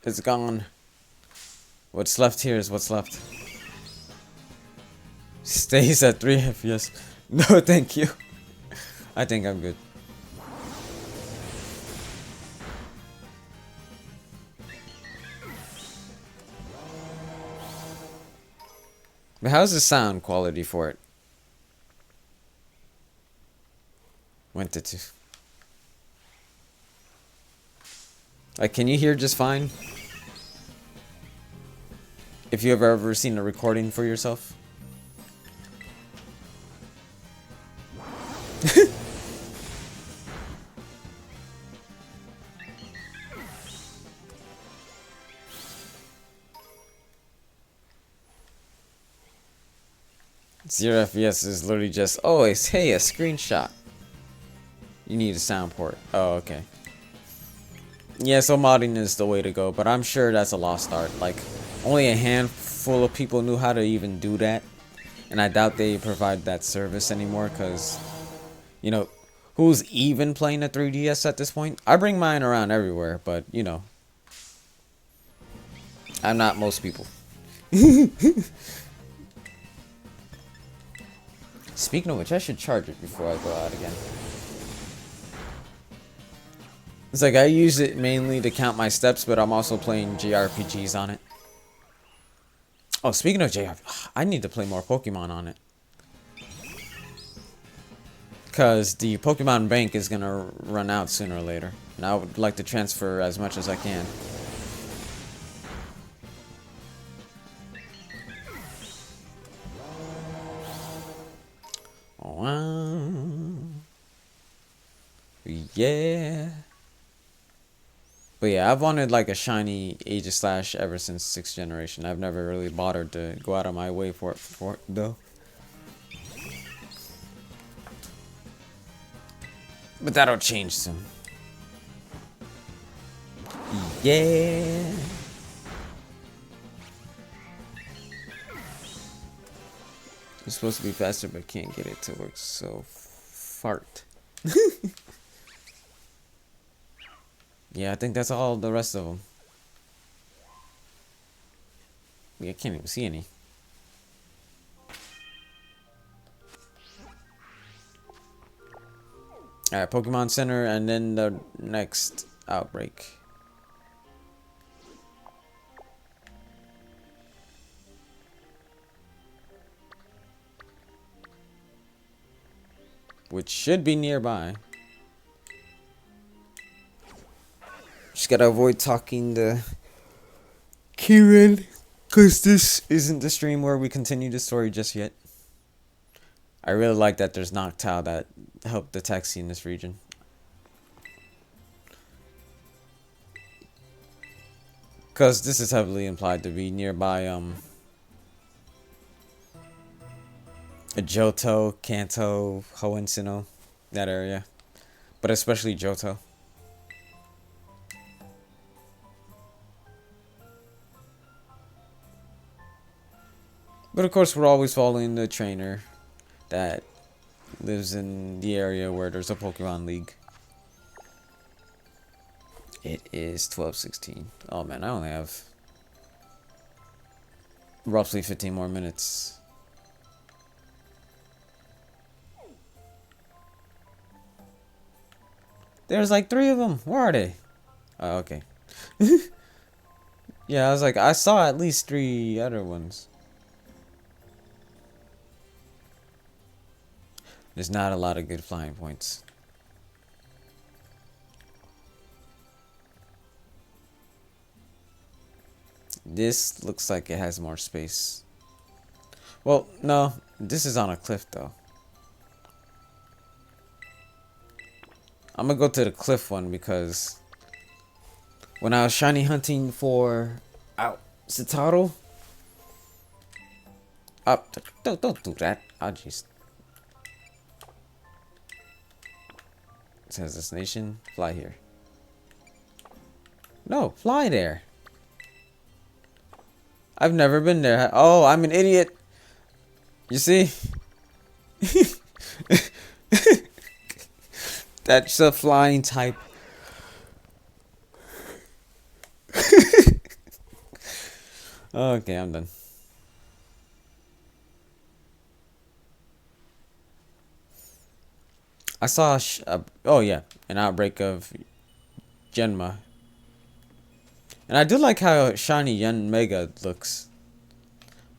It's gone. What's left here is what's left. Stays at 3 FPS. No, thank you. I think I'm good. But how's the sound quality for it? Went to 2. Like, can you hear just fine? If you have ever seen a recording for yourself? Zero FPS is literally just, oh, it's, hey, a screenshot. You need a sound port. Oh, okay. Yeah, so modding is the way to go, but I'm sure that's a lost art. Like, only a handful of people knew how to even do that. And I doubt they provide that service anymore, because, you know, who's even playing a 3DS at this point? I bring mine around everywhere, but, you know, I'm not most people. Speaking of which, I should charge it before I go out again. It's like I use it mainly to count my steps, but I'm also playing JRPGs on it. Oh, speaking of JRPG, I need to play more Pokemon on it. Because the Pokemon Bank is going to run out sooner or later. And I would like to transfer as much as I can. Yeah. But yeah, I've wanted like a shiny Aegislash ever since 6th generation. I've never really bothered to go out of my way for it though. But that'll change soon. Yeah. It's supposed to be faster, but can't get it to work, so fart. Yeah, I think that's all the rest of them. Yeah, I can't even see any. Alright, Pokemon Center, and then the next outbreak. Which should be nearby. Just gotta avoid talking to Kieran, because this isn't the stream where we continue the story just yet. I really like that there's Noctowl that helped the taxi in this region. Because this is heavily implied to be nearby, a Johto, Kanto, Hoenn, that area. But especially Johto. But of course, we're always following the trainer that lives in the area where there's a Pokemon League. It is 12:16. Oh man, I only have roughly 15 more minutes. There's like 3 of them. Where are they? Oh, okay. Yeah, I was like, I saw at least 3 other ones. There's not a lot of good flying points. This looks like it has more space. Well, no, this is on a cliff though. I'm gonna go to the cliff one because when I was shiny hunting for Citaro. Don't do that. Oh jeez. It says destination, fly here. No, fly there. I've never been there. Oh, I'm an idiot. You see? That's a flying type. Okay, I'm done. I saw, oh yeah, an outbreak of Genma. And I do like how shiny Yen Mega looks.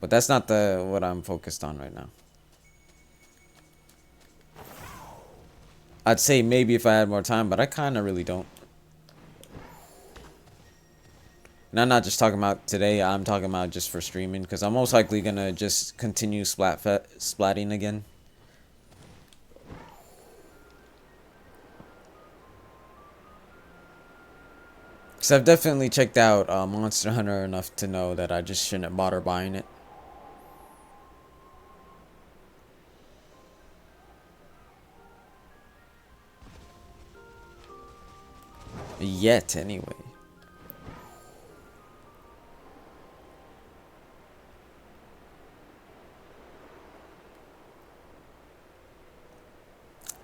But that's not the what I'm focused on right now. I'd say maybe if I had more time, but I kind of really don't. And I'm not just talking about today, I'm talking about just for streaming. Because I'm most likely going to just continue splatting again. Because I've definitely checked out Monster Hunter enough to know that I just shouldn't bother buying it. Yet, anyway.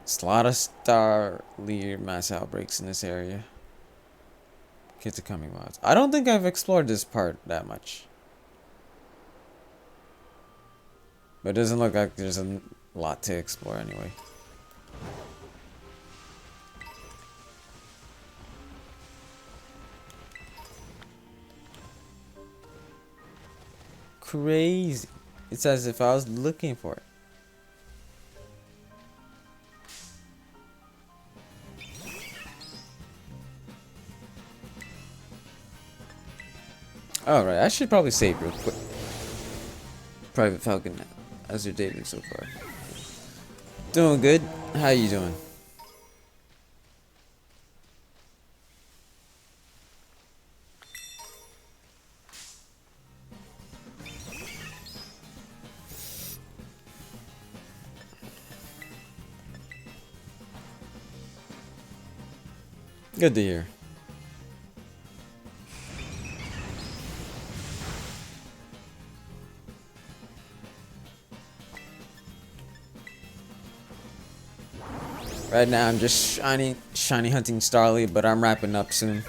There's a lot of star leader mass outbreaks in this area. Kids are coming mods. I don't think I've explored this part that much. But it doesn't look like there's a lot to explore anyway. Crazy. It's as if I was looking for it. Alright, I should probably save real quick. Private Falcon, how's your day been so far? Doing good. How you doing? Good to hear. Right now I'm just shiny hunting Starly, but I'm wrapping up soon.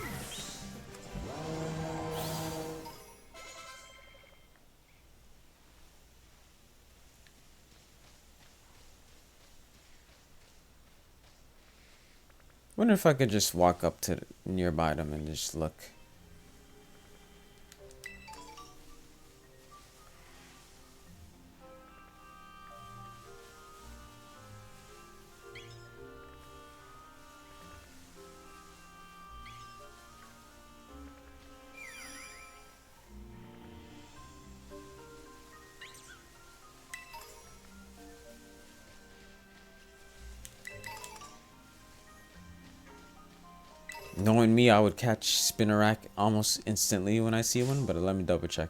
Wonder if I could just walk up to nearby them and just look. Knowing me, I would catch Spinnerack almost instantly when I see one, but let me double check.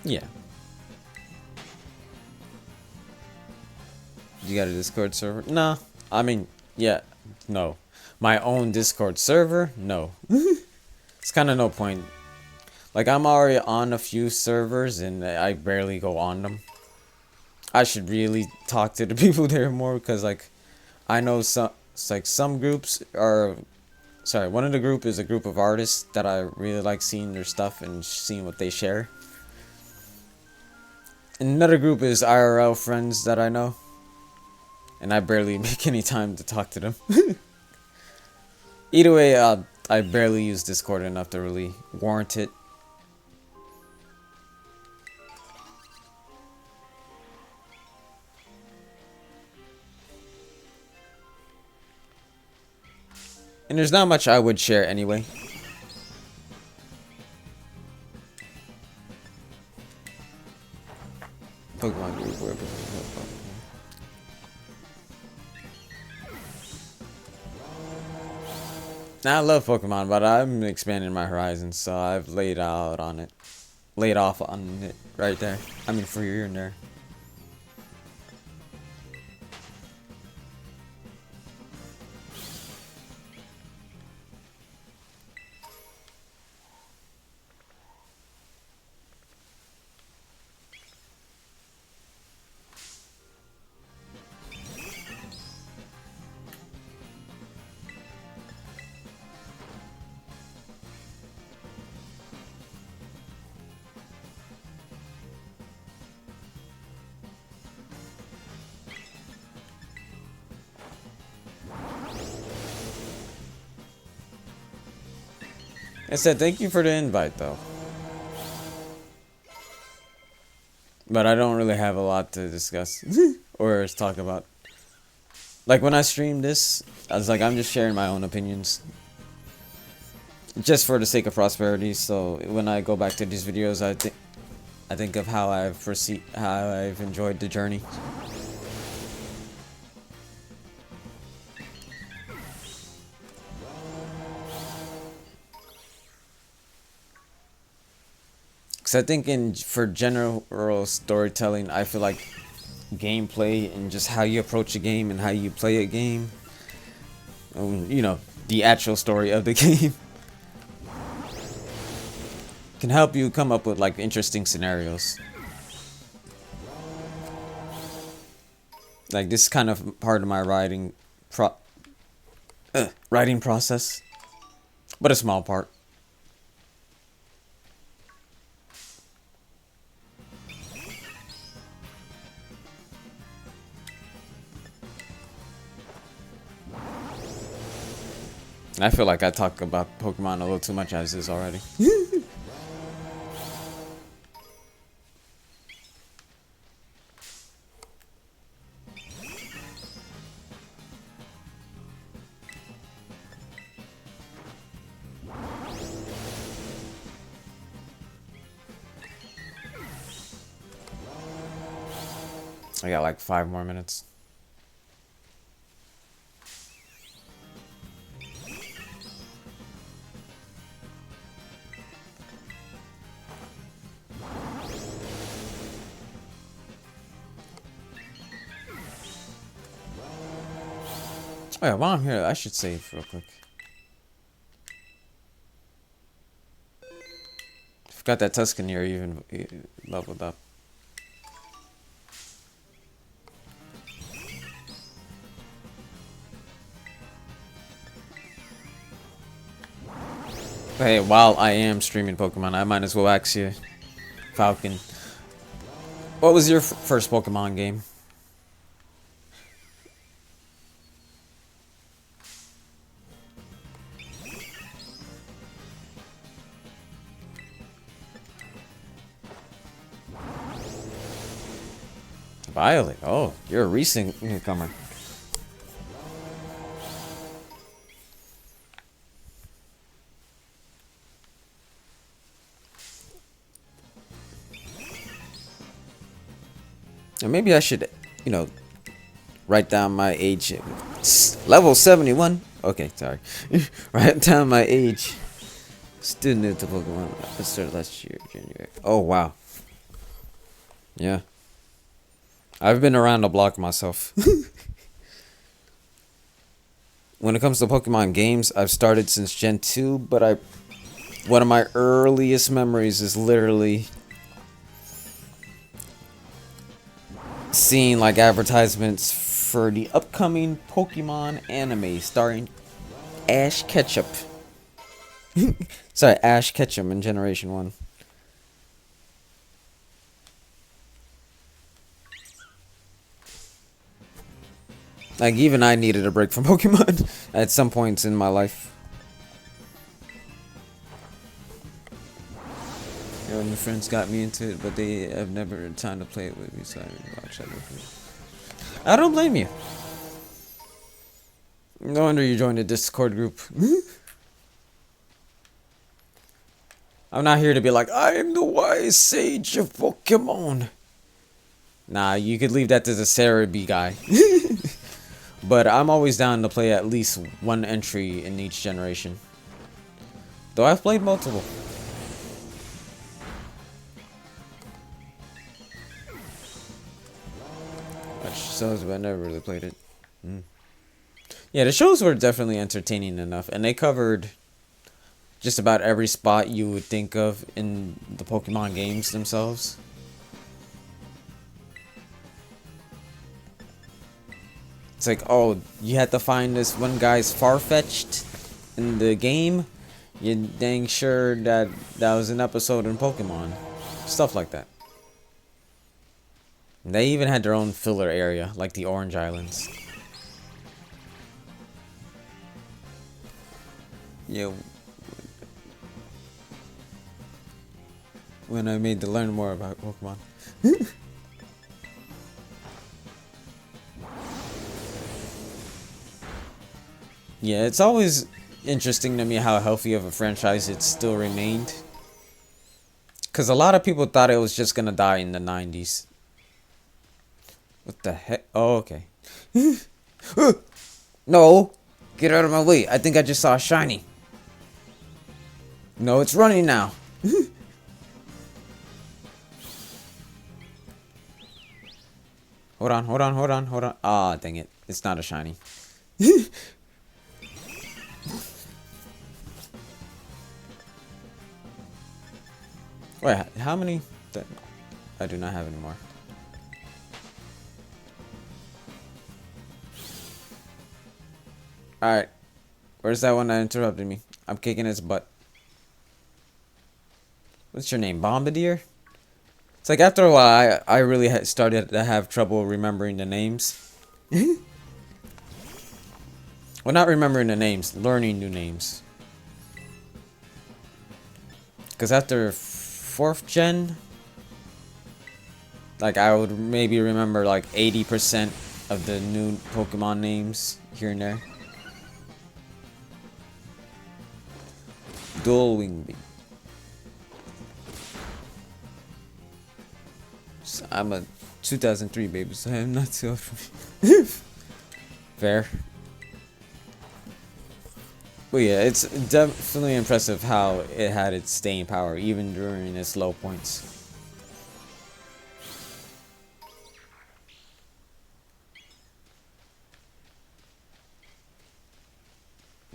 Yeah. You got a Discord server? Nah. I mean, yeah. No. My own Discord server? No. It's kind of no point. Like, I'm already on a few servers and I barely go on them. I should really talk to the people there more because, like, I know some, it's like some groups are, sorry, one of the group is a group of artists that I really like seeing their stuff and seeing what they share. And another group is IRL friends that I know. And I barely make any time to talk to them. Either way, I barely use Discord enough to really warrant it. And there's not much I would share anyway. Pokemon group, wherever. Now I love Pokemon, but I'm expanding my horizons, so I've laid off on it right there. I mean, for you in there. I said thank you for the invite though. But I don't really have a lot to discuss or talk about. Like when I streamed this, I was like, I'm just sharing my own opinions. Just for the sake of prosperity. So when I go back to these videos, I think of how I've enjoyed the journey. Because I think for general storytelling, I feel like gameplay and just how you approach a game and how you play a game, you know, the actual story of the game, can help you come up with like interesting scenarios. Like this is kind of part of my writing process, but a small part. I feel like I talk about Pokemon a little too much as is already. I got like 5 more minutes. Oh yeah, while I'm here, I should save real quick. Forgot that Tuscany even leveled up. Hey, while I am streaming Pokemon, I might as well ask you, Falcon, what was your first Pokemon game? Violet. Oh, you're a recent newcomer. And maybe I should, you know, write down my age. Level 71. Okay, sorry. Write down my age. Still new to Pokemon. I started last year, January. Oh, wow. Yeah. I've been around the block myself. When it comes to Pokemon games, I've started since Gen 2, but one of my earliest memories is literally seeing like advertisements for the upcoming Pokemon anime starring Ash Ketchum. Sorry, Ash Ketchum in Generation 1. Like, even I needed a break from Pokemon at some points in my life. You know, my friends got me into it, but they have never had time to play it with me, so I didn't watch that with me. I don't blame you. No wonder you joined a Discord group. I'm not here to be like, I am the wise sage of Pokemon. Nah, you could leave that to the Cerebi guy. But I'm always down to play at least one entry in each generation. Though I've played multiple. Watch shows, but I never really played it. Yeah, the shows were definitely entertaining enough, and they covered just about every spot you would think of in the Pokemon games themselves. It's like, oh, you had to find this one guy's far-fetched in the game. You're dang sure that was an episode in Pokemon. Stuff like that. And they even had their own filler area, like the Orange Islands. Yeah. when I made to learn more about Pokemon. Yeah, it's always interesting to me how healthy of a franchise it still remained. Because a lot of people thought it was just gonna die in the 90s. What the heck? Oh, okay. No! Get out of my way. I think I just saw a shiny. No, it's running now. Hold on, hold on, hold on, hold on. Ah, dang it. It's not a shiny. Wait, how many? I do not have any more. Alright. Where's that one that interrupted me? I'm kicking his butt. What's your name? Bombardier? It's like after a while, I really started to have trouble remembering the names. Well, not remembering the names, learning new names. Because after 4th gen, like I would maybe remember like 80% of the new Pokemon names here and there. Dual Wing Beam. So I'm a 2003 baby, so I'm not too old for me. Fair. But yeah, it's definitely impressive how it had its staying power even during its low points.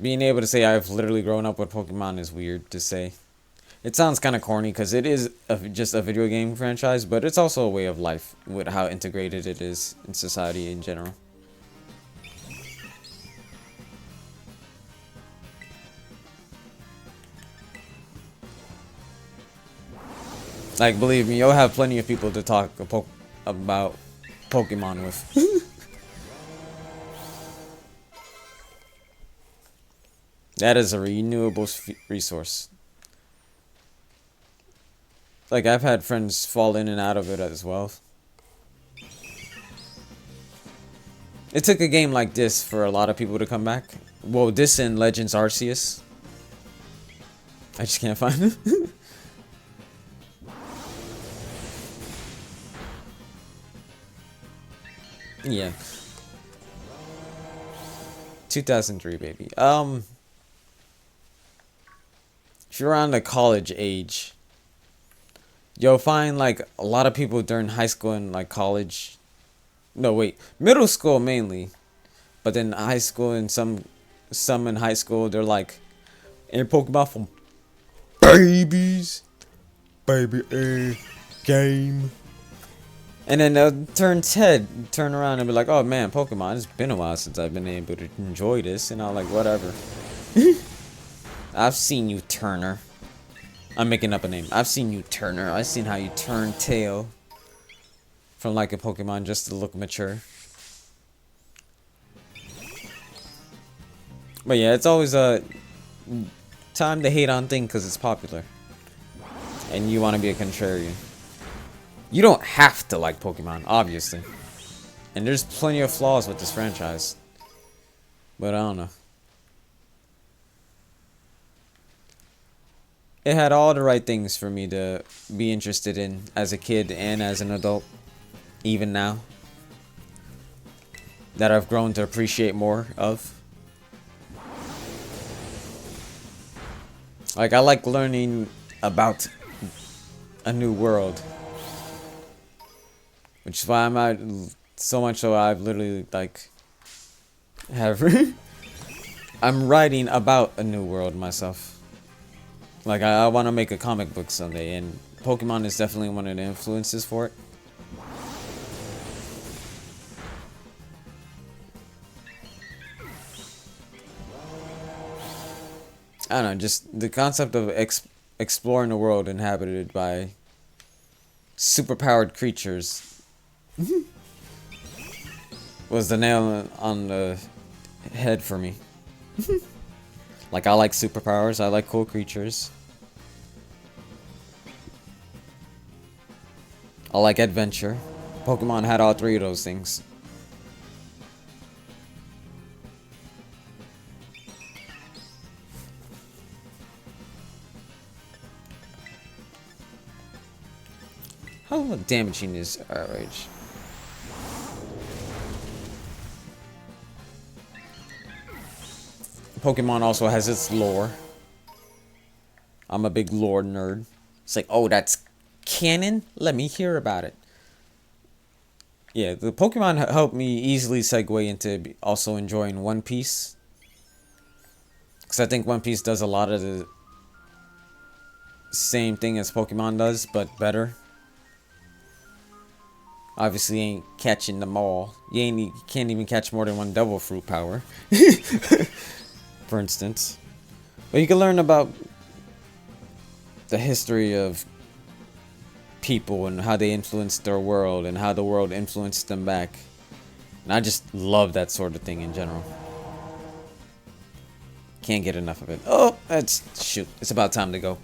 Being able to say I've literally grown up with Pokemon is weird to say. It sounds kind of corny because it is just a video game franchise, but it's also a way of life with how integrated it is in society in general. Like, believe me, you'll have plenty of people to talk about Pokemon with. That is a renewable resource. Like, I've had friends fall in and out of it as well. It took a game like this for a lot of people to come back. Well, this and Legends Arceus. I just can't find it. Yeah. 2003, baby. If you're around the college age, you'll find like a lot of people during high school and like college. No, wait, middle school mainly, but then high school and some in high school they're like in Pokemon from babies, baby a game. And then they'll turn around and be like, oh man, Pokemon, it's been a while since I've been able to enjoy this. And I'm like, whatever. I've seen you, Turner. I'm making up a name. I've seen you, Turner. I've seen how you turn tail from like a Pokemon just to look mature. But yeah, it's always a time to hate on thing because it's popular. And you want to be a contrarian. You don't have to like Pokemon, obviously. And there's plenty of flaws with this franchise. But I don't know. It had all the right things for me to be interested in as a kid and as an adult. Even now. That I've grown to appreciate more of. Like, I like learning about a new world. Which is why I'm out so much so I've literally like have I'm writing about a new world myself. Like I want to make a comic book someday, and Pokemon is definitely one of the influences for it. I don't know, just the concept of exploring a world inhabited by superpowered creatures was the nail on the head for me. Like, I like superpowers, I like cool creatures. I like adventure. Pokemon had all three of those things. How damaging is Outrage? Pokemon also has its lore. I'm a big lore nerd. It's like, oh, that's canon? Let me hear about it. Yeah, the Pokemon helped me easily segue into also enjoying One Piece. Because I think One Piece does a lot of the same thing as Pokemon does, but better. Obviously, ain't catching them all. You can't even catch more than one Devil Fruit power. For instance. But you can learn about the history of people and how they influenced their world and how the world influenced them back. And I just love that sort of thing in general. Can't get enough of it. Oh, shoot. It's about time to go.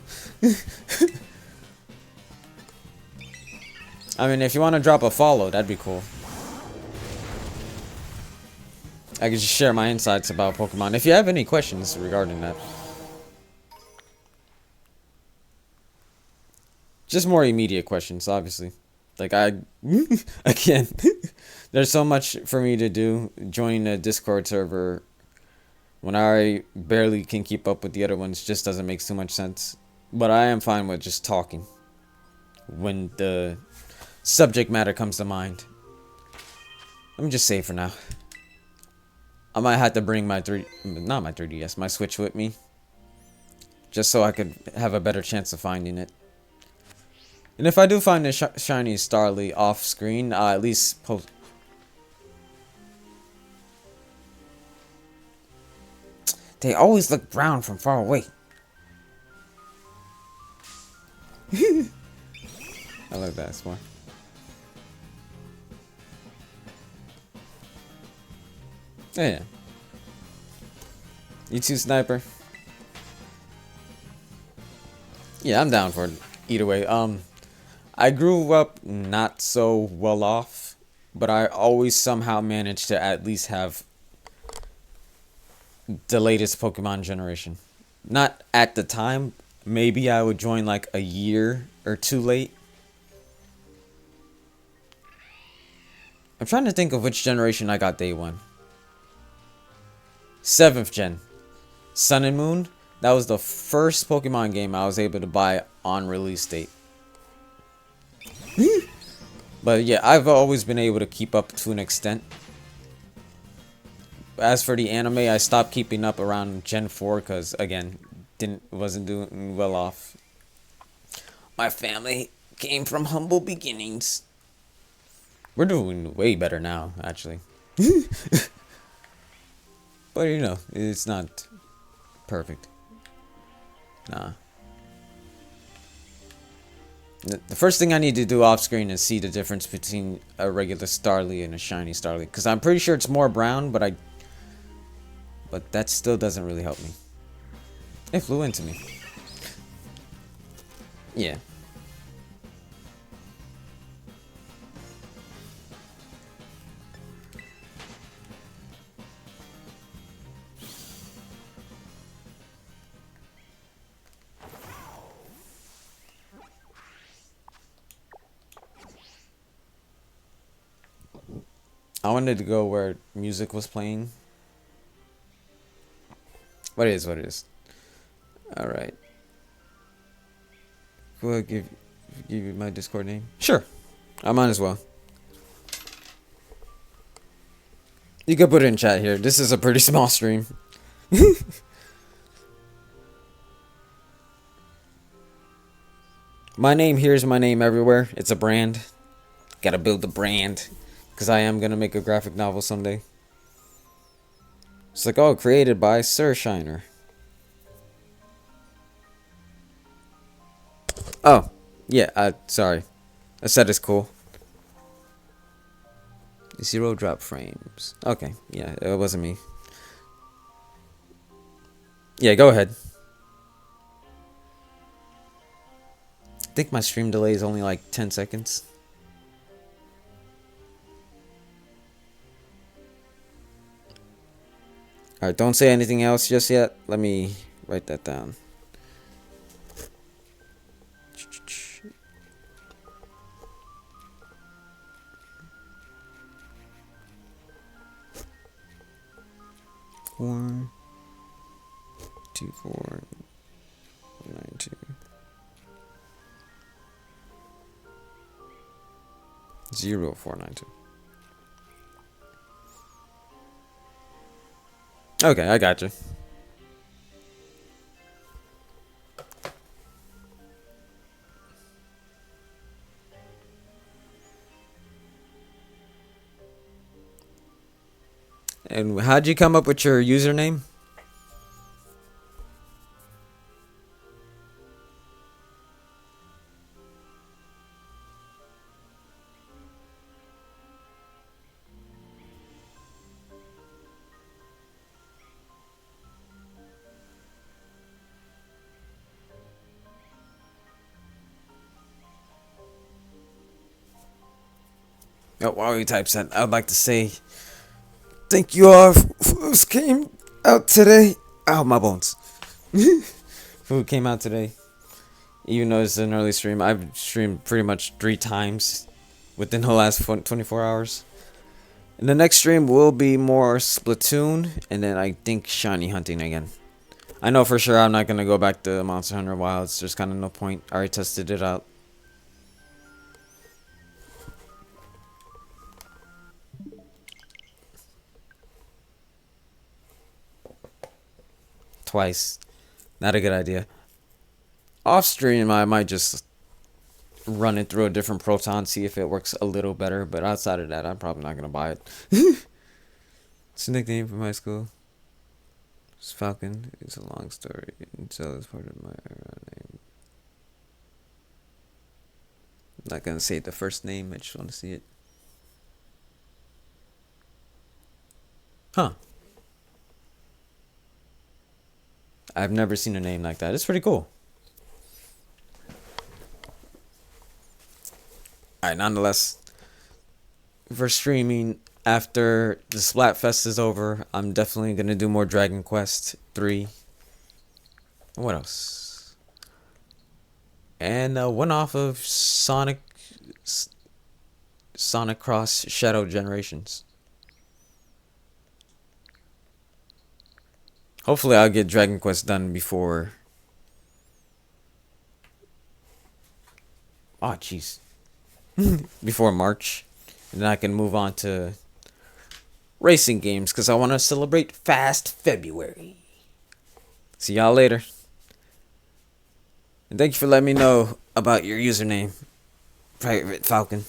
I mean, if you want to drop a follow, that'd be cool. I could just share my insights about Pokemon. If you have any questions regarding that. Just more immediate questions, obviously. Like, again, there's so much for me to do. Joining a Discord server when I barely can keep up with the other ones just doesn't make too much sense. But I am fine with just talking when the subject matter comes to mind. Let me just say for now. I might have to bring my not my 3DS, my Switch with me. Just so I could have a better chance of finding it. And if I do find a shiny Starly off screen, at least post. They always look brown from far away. I like that smart. Yeah. You too, Sniper. Yeah, I'm down for it. Either way. I grew up not so well off, but I always somehow managed to at least have the latest Pokemon generation. Not at the time. Maybe I would join like a year or two late. I'm trying to think of which generation I got day one. 7th gen. Sun and Moon. That was the first Pokemon game I was able to buy on release date. But yeah, I've always been able to keep up to an extent. As for the anime, I stopped keeping up around Gen 4 because, again, wasn't doing well off. My family came from humble beginnings. We're doing way better now, actually. But you know, it's not perfect. Nah. The first thing I need to do off screen is see the difference between a regular Starly and a shiny Starly. Because I'm pretty sure it's more brown, but that still doesn't really help me. It flew into me. Yeah. I wanted to go where music was playing. What it is. Alright. Go ahead, give you my Discord name? Sure. I might as well. You can put it in chat here. This is a pretty small stream. My name here is my name everywhere. It's a brand. Gotta build the brand. Because I am gonna make a graphic novel someday. It's like, oh, created by Sur-Shiner. Oh, yeah, sorry. I said it's cool. 0 drop frames. Okay, yeah, it wasn't me. Yeah, go ahead. I think my stream delay is only like 10 seconds. Alright, don't say anything else just yet. Let me write that down. Four, 2492 0492. Okay, I got you. And how'd you come up with your username? Oh, while he types that, I would like to say thank you all who came out today. Ow, my bones. Who came out today. Even though it's an early stream, I've streamed pretty much 3 times within the last 24 hours. And the next stream will be more Splatoon, and then I think shiny hunting again. I know for sure I'm not going to go back to Monster Hunter Wilds. There's kind of no point. I already tested it out. Twice. Not a good idea. Off stream, I might just run it through a different Proton, see if it works a little better. But outside of that, I'm probably not going to buy it. It's a nickname from high school. It's Falcon. It's a long story. So it's part of my name. I'm not going to say the first name. I just want to see it. Huh. I've never seen a name like that. It's pretty cool. Alright, nonetheless, for streaming after the Splatfest is over, I'm definitely going to do more Dragon Quest 3. What else? And one off of Sonic Cross Shadow Generations. Hopefully I'll get Dragon Quest done before... Oh, jeez. Before March. And then I can move on to racing games, because I want to celebrate Fast February. See y'all later. And thank you for letting me know about your username, Private Falcon.